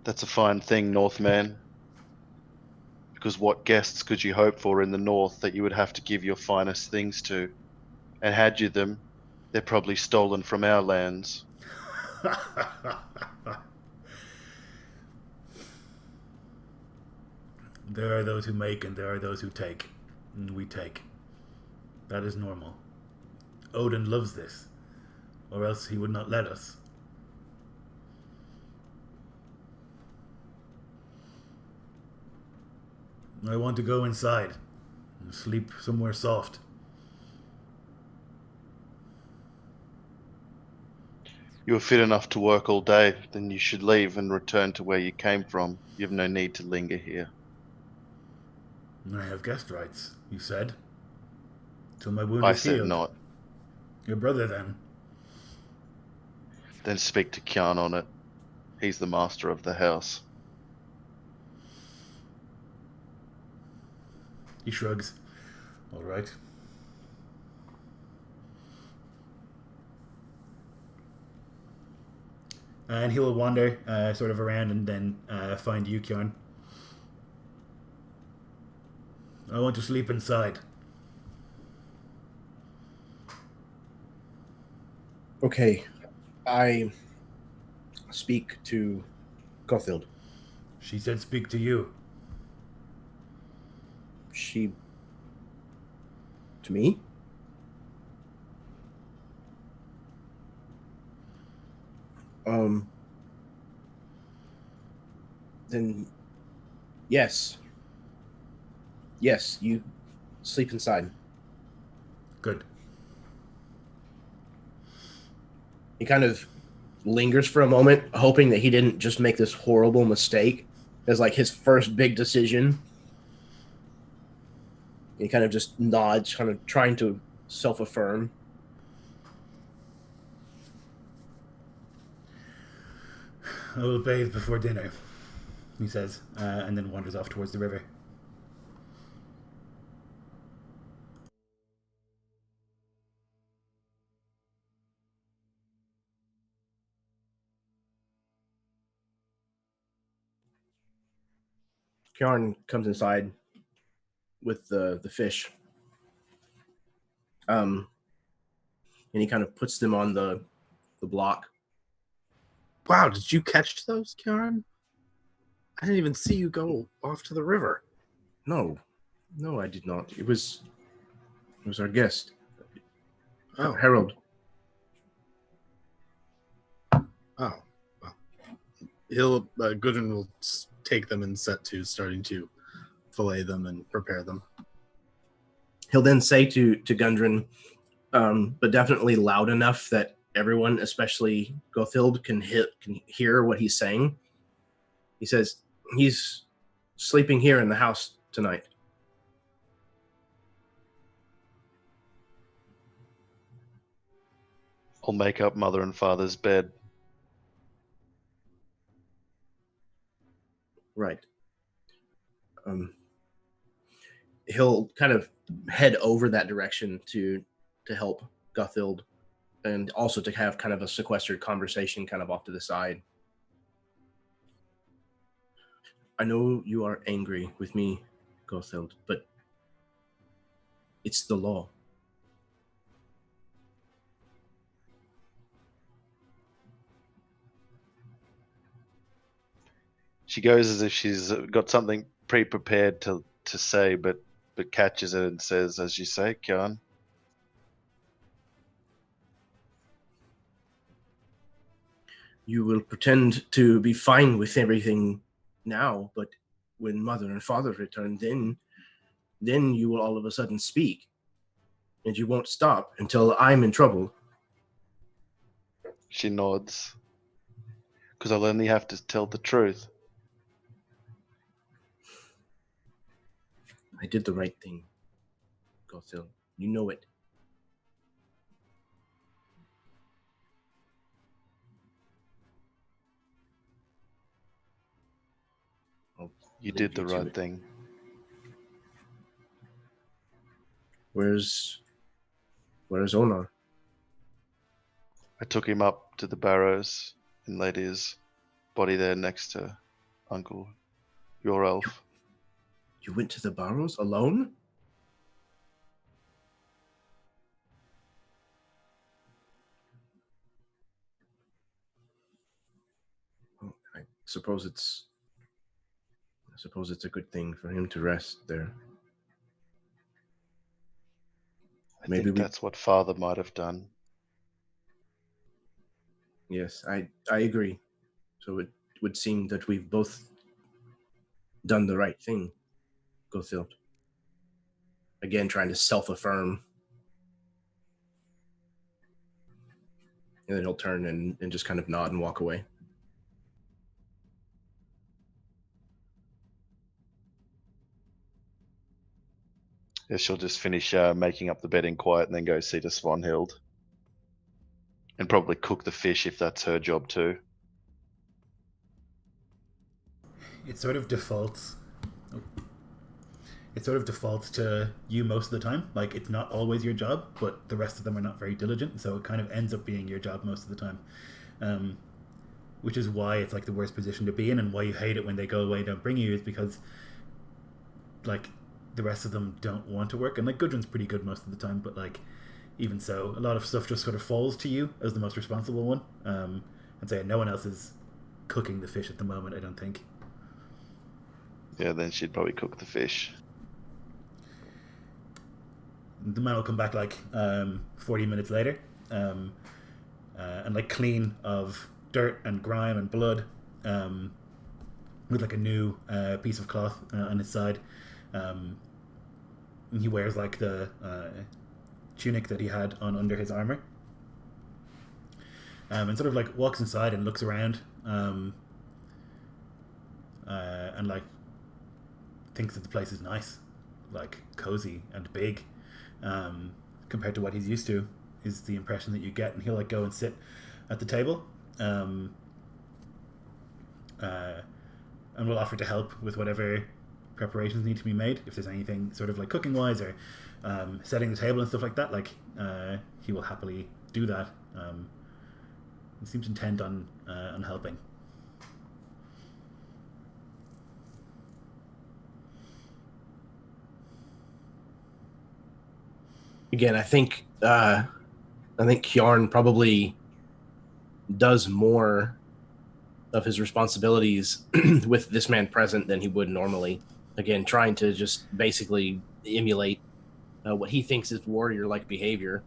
That's a fine thing, Northman. Because what guests could you hope for in the north that you would have to give your finest things to? And had you them, they're probably stolen from our lands. There are those who make and there are those who take. And we take. That is normal. Odin loves this, or else he would not let us. I want to go inside and sleep somewhere soft. You are fit enough to work all day, then you should leave and return to where you came from. You have no need to linger here. I have guest rights, you said. Till my wound I is said healed. not. Your brother, then. Then speak to Kjarn on it. He's the master of the house. He shrugs. All right. And he will wander sort of around and then find you, Kjarn. I want to sleep inside. Okay, I speak to Gothild. She said speak to you. She... to me? Then... yes. Yes, you sleep inside. Good. He kind of lingers for a moment, hoping that he didn't just make this horrible mistake as like his first big decision. He kind of just nods, kind of trying to self-affirm. I will bathe before dinner, he says, and then wanders off towards the river. Kjarn comes inside with the fish. And he kind of puts them on the block. Wow, did you catch those, Kjarn? I didn't even see you go off to the river. No, I did not. It was our guest. Oh. Harold. Oh, well. Gudrun will take them and set to starting to fillet them and prepare them. He'll then say to Gundren, but definitely loud enough that everyone, especially Gothild, can hear what he's saying. He says, he's sleeping here in the house tonight. I'll make up mother and father's bed. Right. He'll kind of head over that direction to help Guthild, and also to have kind of a sequestered conversation kind of off to the side. I know you are angry with me, Guthild, but it's the law. She goes as if she's got something pre-prepared to say, but catches it and says, as you say, Kyan. You will pretend to be fine with everything now, but when mother and father return, then you will all of a sudden speak, and you won't stop until I'm in trouble. She nods. Because I'll only have to tell the truth. I did the right thing, Gothild. You know it. You did the right thing. Where's Onar? I took him up to the barrows and laid his body there next to Uncle, your elf. You went to the barrows alone? Well, I suppose it's a good thing for him to rest there. I think that's what Father might have done. Yes, I agree. So it would seem that we've both done the right thing, Gothild. Again, trying to self-affirm. And then he'll turn and just kind of nod and walk away. Yeah, she'll just finish making up the bed in quiet and then go see to Svenhilde. And probably cook the fish if that's her job too. It sort of defaults to you most of the time. Like, it's not always your job, but the rest of them are not very diligent, so it kind of ends up being your job most of the time. Which is why it's like the worst position to be in, and why you hate it when they go away and don't bring you, is because like the rest of them don't want to work. And like Gudrun's pretty good most of the time, but like even so, a lot of stuff just sort of falls to you as the most responsible one. And say no one else is cooking the fish at the moment, I don't think. Yeah, then she'd probably cook the fish. The man will come back like 40 minutes later, and like clean of dirt and grime and blood, with like a new piece of cloth on his side. And he wears like the tunic that he had on under his armor, and sort of like walks inside and looks around, and like thinks that the place is nice, like cozy and big, compared to what he's used to, is the impression that you get. And he'll like go and sit at the table, and will offer to help with whatever preparations need to be made, if there's anything sort of like cooking wise or setting the table and stuff like that. Like he will happily do that. He seems intent on helping. Again, I think Kjarn probably does more of his responsibilities with this man present than he would normally. Again, trying to just basically emulate what he thinks is warrior-like behavior.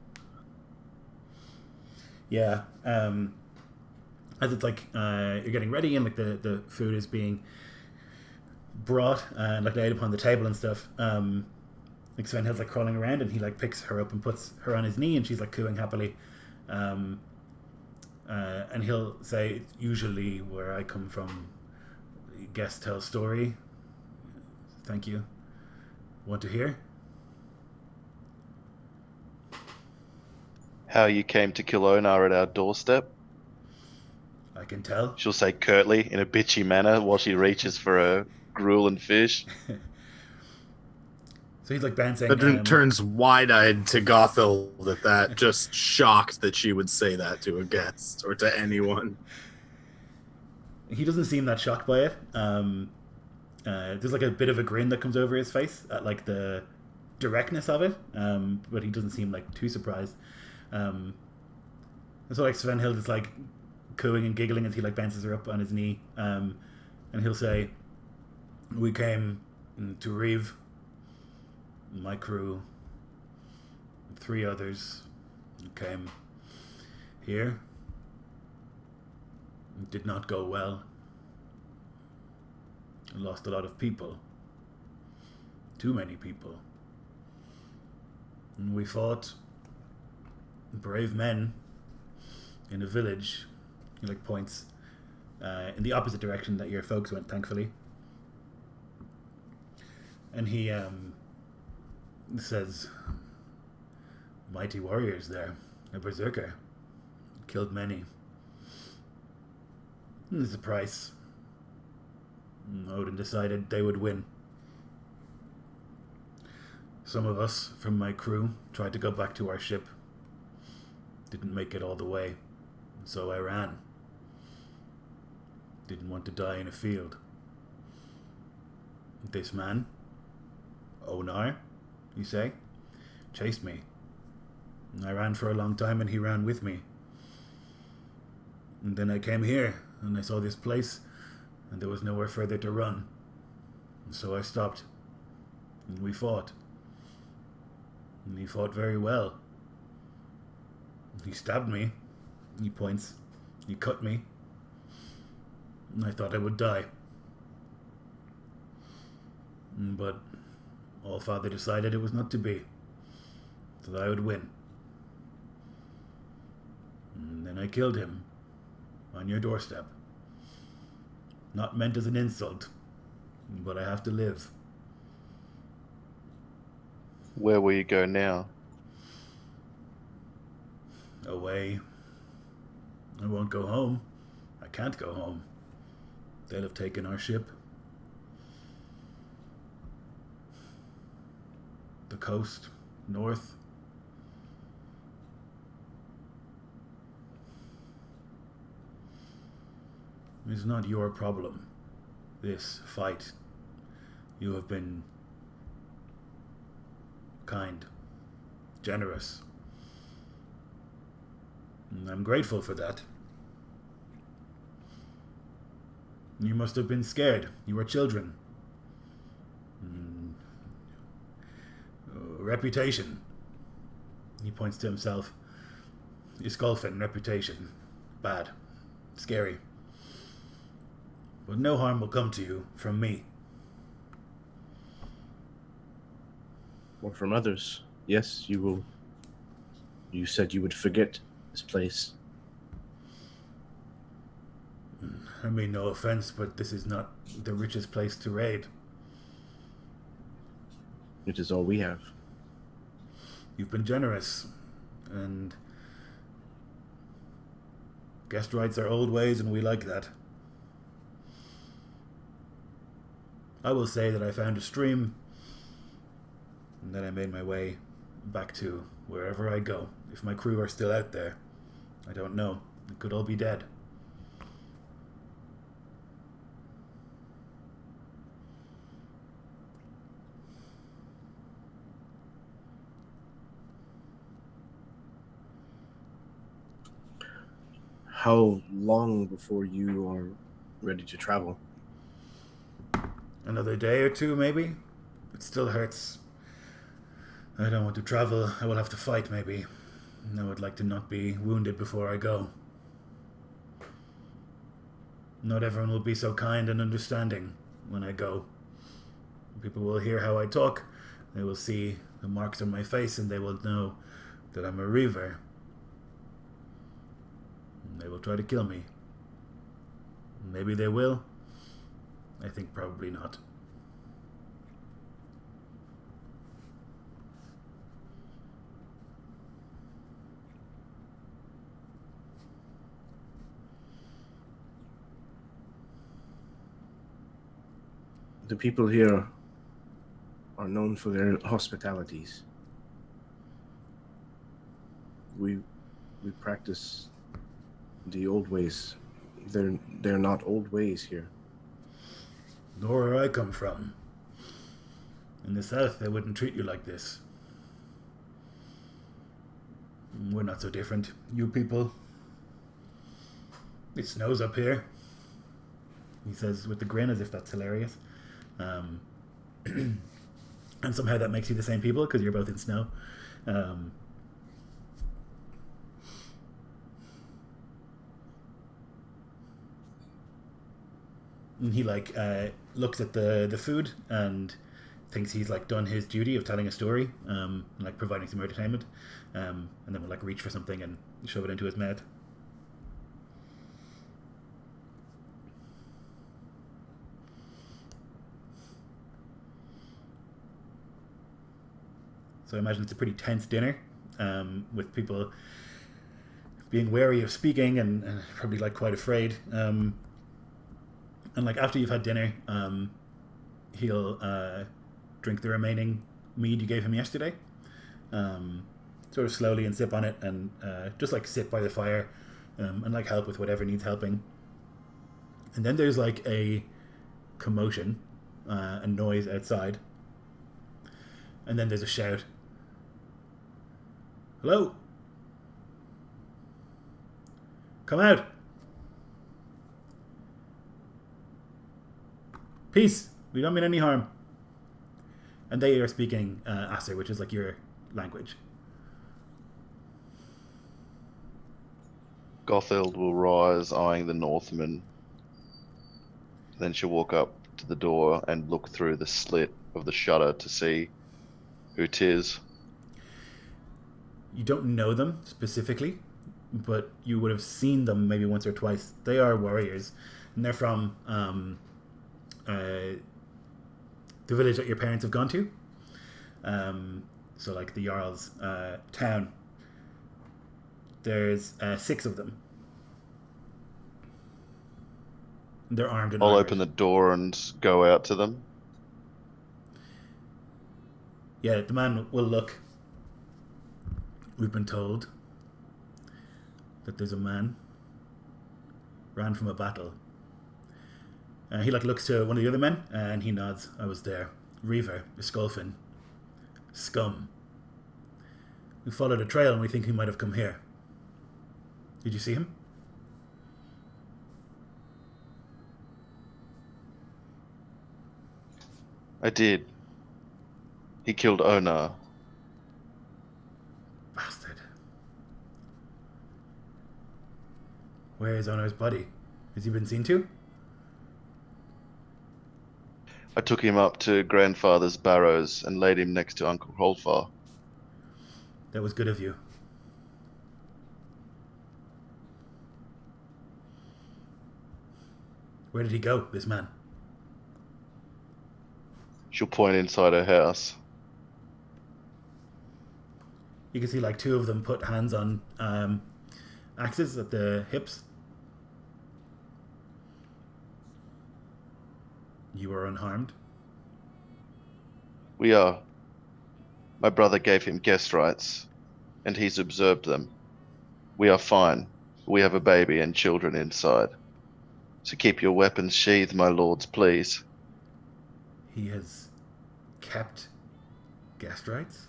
Yeah. As it's like you're getting ready and like the food is being brought and like laid upon the table and stuff, like Svenhilde's like crawling around, and he like picks her up and puts her on his knee, and she's like cooing happily, and he'll say, usually where I come from, guests tell story. Thank you. Want to hear? How you came to kill Onar at our doorstep? I can tell. She'll say curtly in a bitchy manner while she reaches for gruel and fish. So he's like bouncing. Bedrin turns wide-eyed to Gothel at that, just shocked that she would say that to a guest or to anyone. He doesn't seem that shocked by it. There's like a bit of a grin that comes over his face at like the directness of it, but he doesn't seem like too surprised. And so like Svenhilde is like cooing and giggling as he like bounces her up on his knee, and he'll say, "We came to Reeve, my crew, 3 others came here. It did not go well. I lost a lot of people. Too many people. And we fought brave men in a village." He like points in the opposite direction that your folks went, thankfully. And he says, "Mighty warriors there. A berserker. Killed many. And there's a price. Odin decided they would win. Some of us from my crew tried to go back to our ship. Didn't make it all the way. So I ran. Didn't want to die in a field. This man, Onar, you say, chased me. I ran for a long time and he ran with me. And then I came here and I saw this place and there was nowhere further to run. So I stopped. And we fought. And he fought very well. He stabbed me. He points. He cut me. And I thought I would die. But Allfather decided it was not to be. So that I would win. And then I killed him. On your doorstep. Not meant as an insult. But I have to live. Where will you go now? Away. I won't go home. I can't go home. They'll have taken our ship. The coast, north. It's not your problem. This fight. You have been kind, generous. And I'm grateful for that. You must have been scared. You were children. Reputation. He points to himself. Iskloft, reputation. Bad. Scary. But no harm will come to you from me. Or from others. Yes, you will. You said you would forget this place. I mean no offense, but this is not the richest place to raid. It is all we have. You've been generous, and guest rights are old ways, and we like that. I will say that I found a stream, and then I made my way back to wherever I go. If my crew are still out there, I don't know. They could all be dead. How long before you are ready to travel? Another day or two, maybe? It still hurts. I don't want to travel. I will have to fight, maybe. I would like to not be wounded before I go. Not everyone will be so kind and understanding when I go. People will hear how I talk. They will see the marks on my face and they will know that I'm a reaver. And they will try to kill me. Maybe they will. I think probably not. The people here are known for their hospitalities. We practice the old ways. They're not old ways here. Nor where I come from. In the south, they wouldn't treat you like this. We're not so different. You people. It snows up here. He says with a grin as if that's hilarious. And somehow that makes you the same people because you're both in snow. And he looks at the food and thinks he's done his duty of telling a story, and providing some entertainment, and then will reach for something and shove it into his mouth. So I imagine it's a pretty tense dinner, with people being wary of speaking and probably quite afraid. And after you've had dinner, he'll drink the remaining mead you gave him yesterday, sort of slowly, and sip on it, and just sit by the fire, and help with whatever needs helping. And then there's a commotion, a noise outside, and then there's a shout. Hello? Come out! Peace! We don't mean any harm. And they are speaking Aser, which is your language. Gothild will rise, eyeing the Northman. Then she'll walk up to the door and look through the slit of the shutter to see who 'tis. You don't know them specifically, but you would have seen them maybe once or twice. They are warriors, and they're from the village that your parents have gone to. So the Jarl's town. There's 6 of them. They're armed and I'll armored. open the door and go out to them. Yeah, the man will look. We've been told that there's a man ran from a battle. He looks to one of the other men and he nods. I was there. Reaver, Iskolfin, scum. We followed a trail and we think he might have come here. Did you see him? I did. He killed Onar. Bastard. Where is Onar's body? Has he been seen to? I took him up to grandfather's barrows and laid him next to Uncle Hrolfar. That was good of you. Where did he go, this man? She'll point inside her house. You can see 2 of them put hands on axes at the hips. You are unharmed. We are. My brother gave him guest rights, and he's observed them. We are fine. We have a baby and children inside. So keep your weapons sheathed, my lords, please. He has kept guest rights?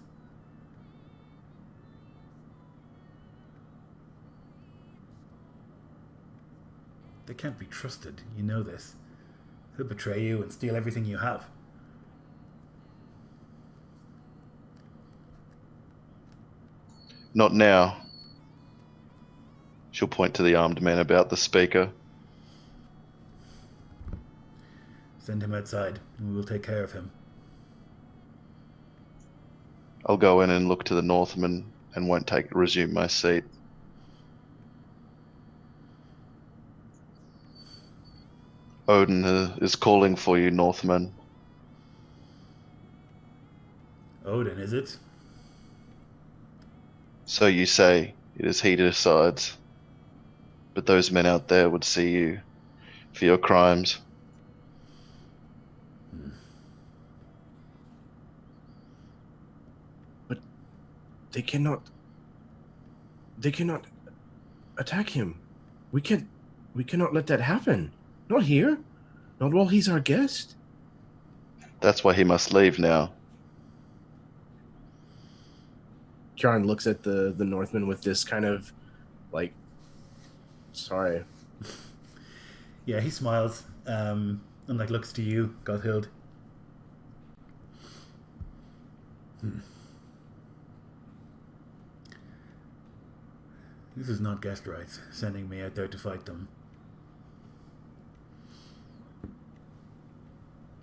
They can't be trusted. You know this. He'll betray you and steal everything you have. Not now. She'll point to the armed men about the speaker. Send him outside, and we will take care of him. I'll go in and look to the Northman and won't resume my seat. Odin is calling for you, Northman. Odin, is it? So you say. It is he who decides. But those men out there would see you for your crimes. Hmm. They cannot attack him. We cannot let that happen. Not here. Not while he's our guest. That's why he must leave now. Kjarn looks at the Northman with this kind of like, sorry. Yeah, he smiles and like looks to you, Gothild. This is not guest rights, sending me out there to fight them.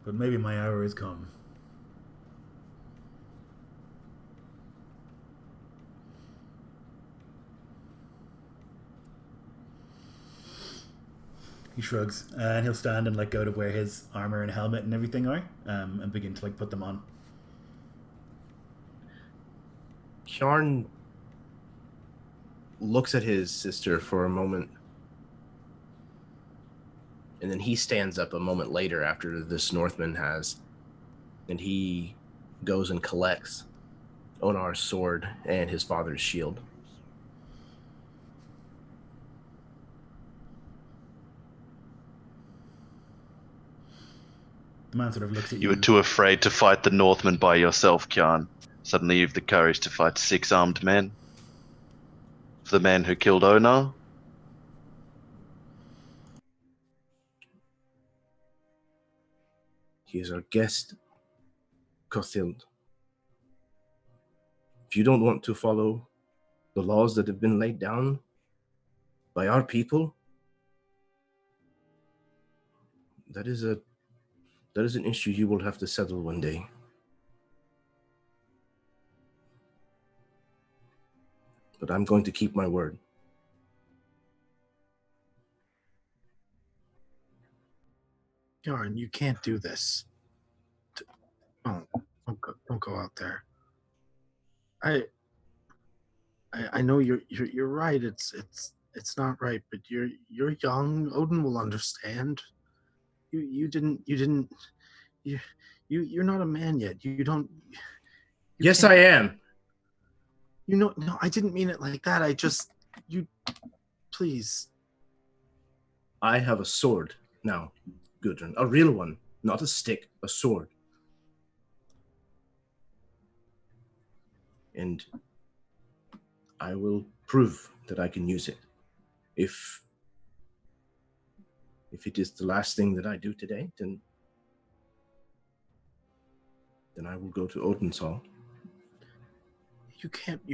But maybe my hour has come. He shrugs, and he'll stand and like go to where his armor and helmet and everything are, and begin to like put them on. Kjarn looks at his sister for a moment, and then he stands up a moment later after this Northman has, and he goes and collects Onar's sword and his father's shield. The man sort of looks at you. You were too afraid to fight the Northmen by yourself, Kjarn. Suddenly you've the courage to fight 6 armed men? For the man who killed Onar? He is our guest, Gothild. If you don't want to follow the laws that have been laid down by our people, that is an issue you will have to settle one day. But I'm going to keep my word. Yarn, you can't do this. Don't go out there. I know you're right. It's not right, but you're young. Odin will understand. You're not a man yet. Yes, I am. No, I didn't mean it like that. Please. I have a sword now, Gudrun. A real one. Not a stick, a sword. And I will prove that I can use it. If it is the last thing that I do today, then I will go to Odin's Hall. You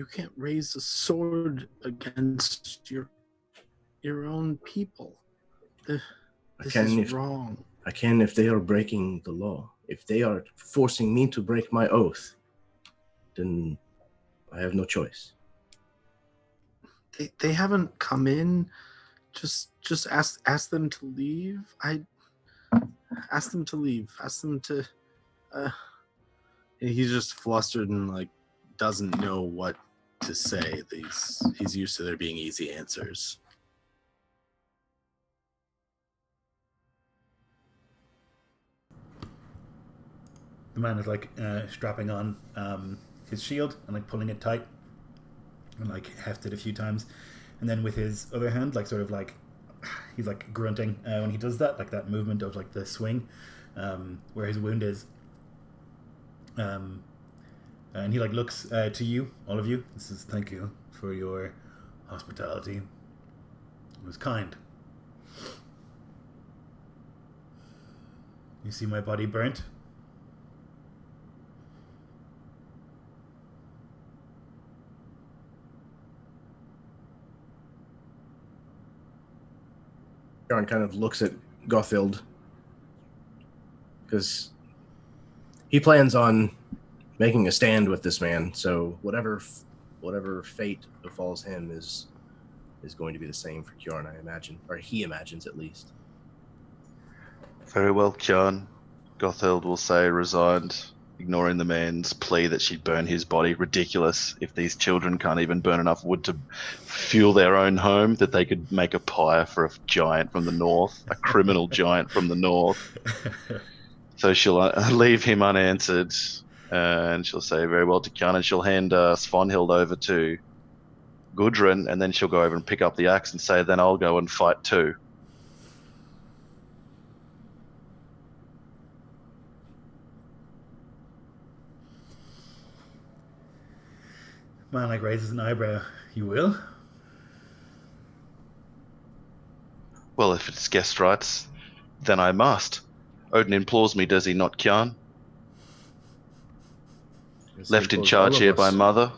can't raise a sword against your own people. This is wrong. I can if they are breaking the law. If they are forcing me to break my oath, then I have no choice. They haven't come in. Just ask them to leave. Ask them to leave. Ask them to. He's just flustered and like doesn't know what to say. He's used to there being easy answers. The man is like strapping on his shield and like pulling it tight and like heft it a few times, and then with his other hand like sort of like he's like grunting when he does that, like that movement of like the swing where his wound is, and he like looks to you, all of you. This is thank you for your hospitality. It was kind. You see my body burnt? John kind of looks at Gothild because he plans on making a stand with this man. So whatever fate befalls him is going to be the same for Kjarn, I imagine, or he imagines at least. Very well, Kjarn. Gothild will say, resigned, ignoring the man's plea that she'd burn his body. Ridiculous. If these children can't even burn enough wood to fuel their own home, that they could make a pyre for a giant from the north, a criminal giant from the north. So she'll leave him unanswered And she'll say, very well to Kyan, and she'll hand Svenhilde over to Gudrun, and then she'll go over and pick up the axe and say, then I'll go and fight too. Man like raises an eyebrow. You will? Well, if it's guest rights, then I must. Odin implores me, does he not, Kyan? Left in charge here by Mother.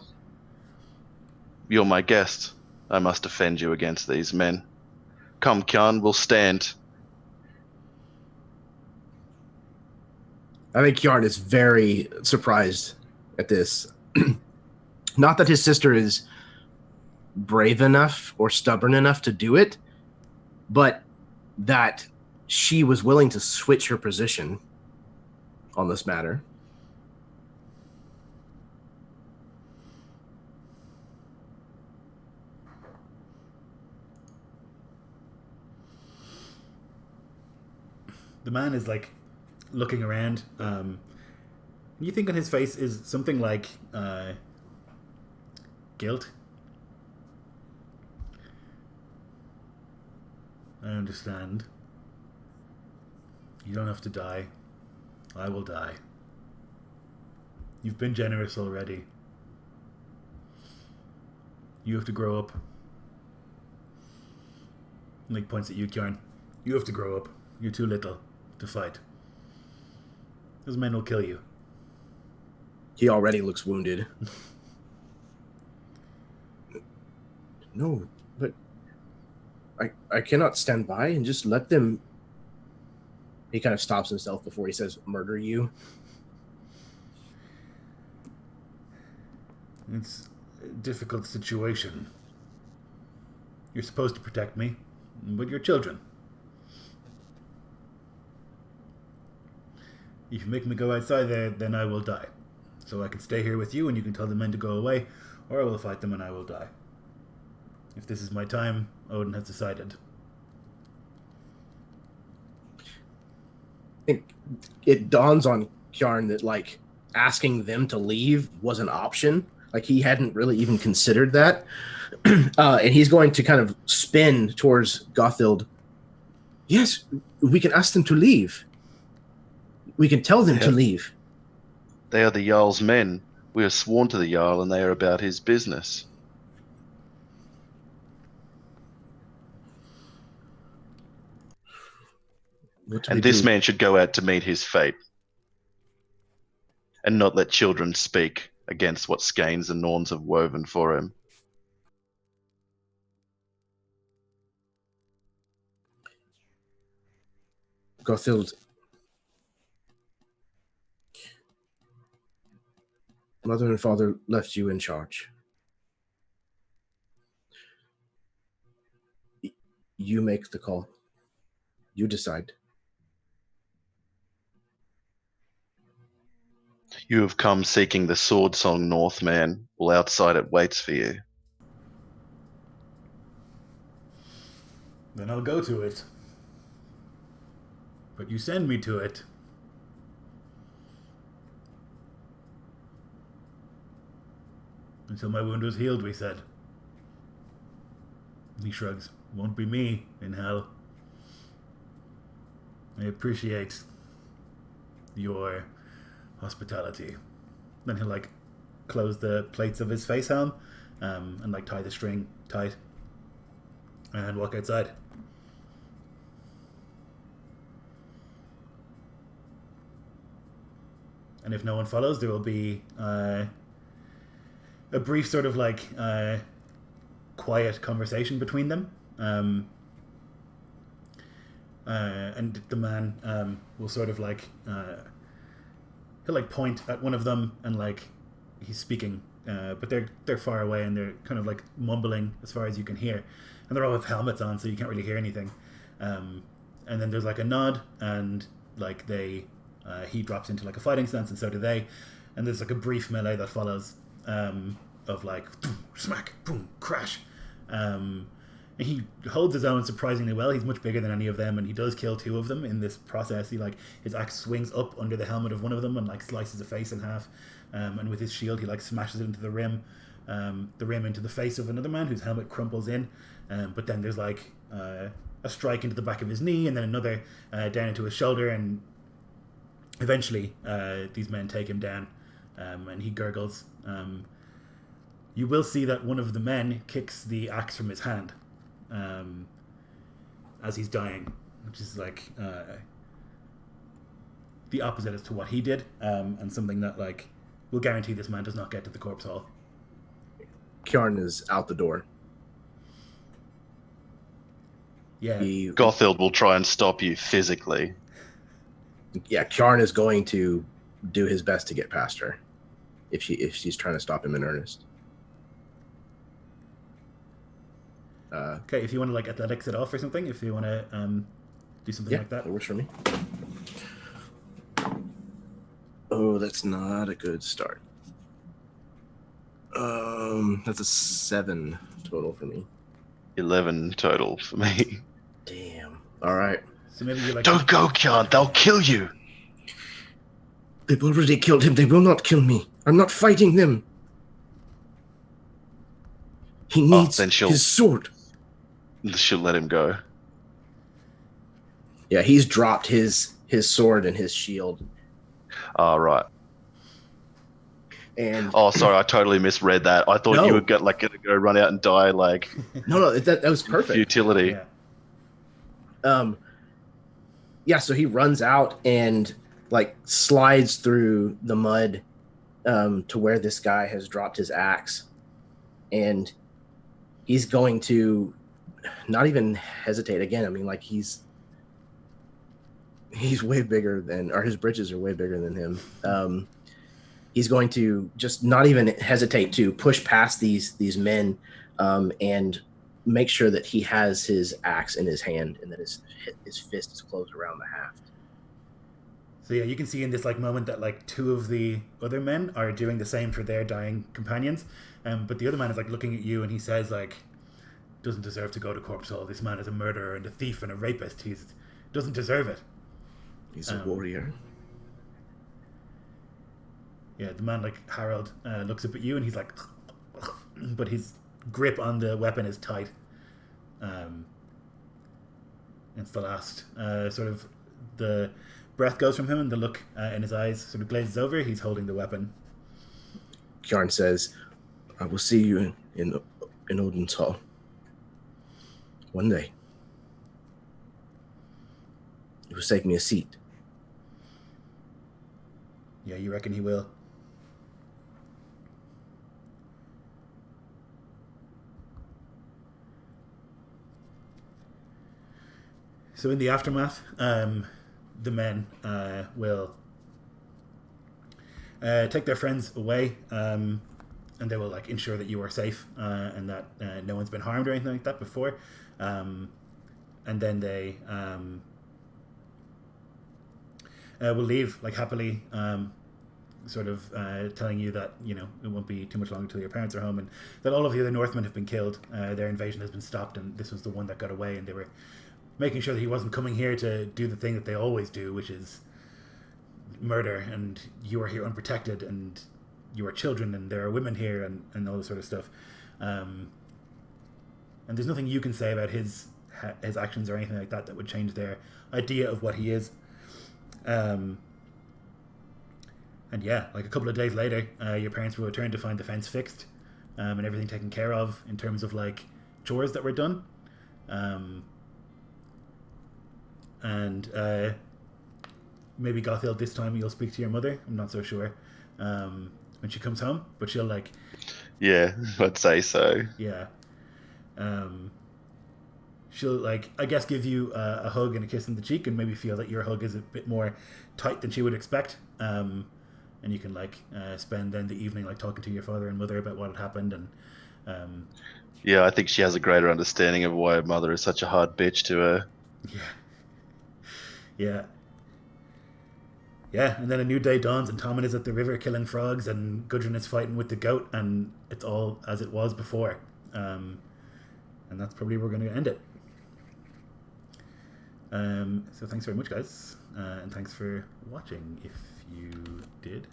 You're my guest. I must defend you against these men. Come, Kyan, we'll stand. I think Kjarn is very surprised at this. Not that his sister is brave enough or stubborn enough to do it, but that she was willing to switch her position on this matter. The man is like looking around. You think on his face is something like guilt. I understand. You don't have to die. I will die. You've been generous already. You have to grow up. Like points at you, Kjarn. You have to grow up. You're too little to fight. Those men will kill you. He already looks wounded. No, but I cannot stand by and just let them... He kind of stops himself before he says, murder you. It's a difficult situation. You're supposed to protect me, but you're children. If you make me go outside there, then I will die. So I can stay here with you and you can tell the men to go away, or I will fight them and I will die. If this is my time, Odin has decided. I think it dawns on Kjarn that, like, asking them to leave was an option. Like, he hadn't really even considered that. And he's going to kind of spin towards Gothild. Yes, we can ask them to leave. We can tell them to leave. They are the Jarl's men. We are sworn to the Jarl, and they are about his business. And this man should go out to meet his fate, and not let children speak against what skeins and Norns have woven for him. Gothild, Mother and Father left you in charge. You make the call. You decide. You have come seeking the sword song, Northman. Well, outside it waits for you. Then I'll go to it. But you send me to it. Until my wound was healed, we said. He shrugs. Won't be me in hell. I appreciate your hospitality. Then he'll like close the plates of his face helm and like tie the string tight and walk outside. And if no one follows, there will be a brief sort of like quiet conversation between them. And the man will sort of like he'll like point at one of them and like he's speaking, but they're far away and they're kind of like mumbling as far as you can hear, and they're all with helmets on, so you can't really hear anything. And then there's like a nod, and like he drops into like a fighting stance, and so do they. And there's like a brief melee that follows of like smack, boom, crash. And he holds his own surprisingly well. He's much bigger than any of them, and he does kill 2 of them in this process. He his axe swings up under the helmet of one of them and slices the face in half. And with his shield, he smashes it into the rim into the face of another man whose helmet crumples in. But then there's a strike into the back of his knee, and then another down into his shoulder, and eventually these men take him down, and he gurgles. You will see that one of the men kicks the axe from his hand as he's dying, which is the opposite as to what he did, and something that will guarantee this man does not get to the corpse hall. Kjarn is out the door. Yeah. Gothild will try and stop you physically. Yeah, Kjarn is going to do his best to get past her if she's trying to stop him in earnest. Okay, if you want to athletics it off or something, if you want to do something like that. That works for me. Oh, that's not a good start. That's a 7 total for me. 11 total for me. Damn. All right. So maybe you Don't go, Kjarn. They'll kill you. They've already killed him. They will not kill me. I'm not fighting them. He needs his sword. She'll let him go. Yeah, he's dropped his sword and his shield. Right. And sorry, I totally misread that. I thought you were gonna go run out and die No, that was perfect. Futility. Yeah. So he runs out and slides through the mud to where this guy has dropped his axe, and he's going to not even hesitate again. I mean, he's way bigger or his britches are way bigger than him. He's going to just not even hesitate to push past these men and make sure that he has his axe in his hand and that his fist is closed around the haft. So yeah, you can see in this moment that 2 of the other men are doing the same for their dying companions, but the other man is looking at you and he says doesn't deserve to go to corpse hall. This man is a murderer and a thief and a rapist. He doesn't deserve it. He's a warrior. Yeah, the man Harold looks up at you and he's but his grip on the weapon is tight. It's the last sort of the breath goes from him and the look in his eyes sort of glazes over. He's holding the weapon. Kjarn says, "I will see you in Odin's Hall one day. You will save me a seat." Yeah, you reckon he will? So in the aftermath, the men will take their friends away, and they will ensure that you are safe and that no one's been harmed or anything like that before. And then they will leave happily, sort of telling you that it won't be too much longer until your parents are home, and that all of the other Northmen have been killed. Their invasion has been stopped, and this was the one that got away, and they were making sure that he wasn't coming here to do the thing that they always do, which is murder, and you are here unprotected, and you are children, and there are women here, and all this sort of stuff. And there's nothing you can say about his actions or anything like that would change their idea of what he is. And yeah, a couple of days later, your parents will return to find the fence fixed, and everything taken care of in terms of chores that were done. And maybe Gothild, this time you'll speak to your mother. I'm not so sure when she comes home, but she'll Yeah, I'd say so. Yeah. She'll I guess give you a hug and a kiss on the cheek, and maybe feel that your hug is a bit more tight than she would expect. And you can spend then the evening talking to your father and mother about what had happened, and yeah, I think she has a greater understanding of why her mother is such a hard bitch to her. Yeah. And then a new day dawns, and Tommen is at the river killing frogs, and Gudrun is fighting with the goat, and it's all as it was before. And that's probably where we're going to end it. So thanks very much, guys. And thanks for watching. If you did.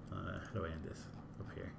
How do I end this? Up here.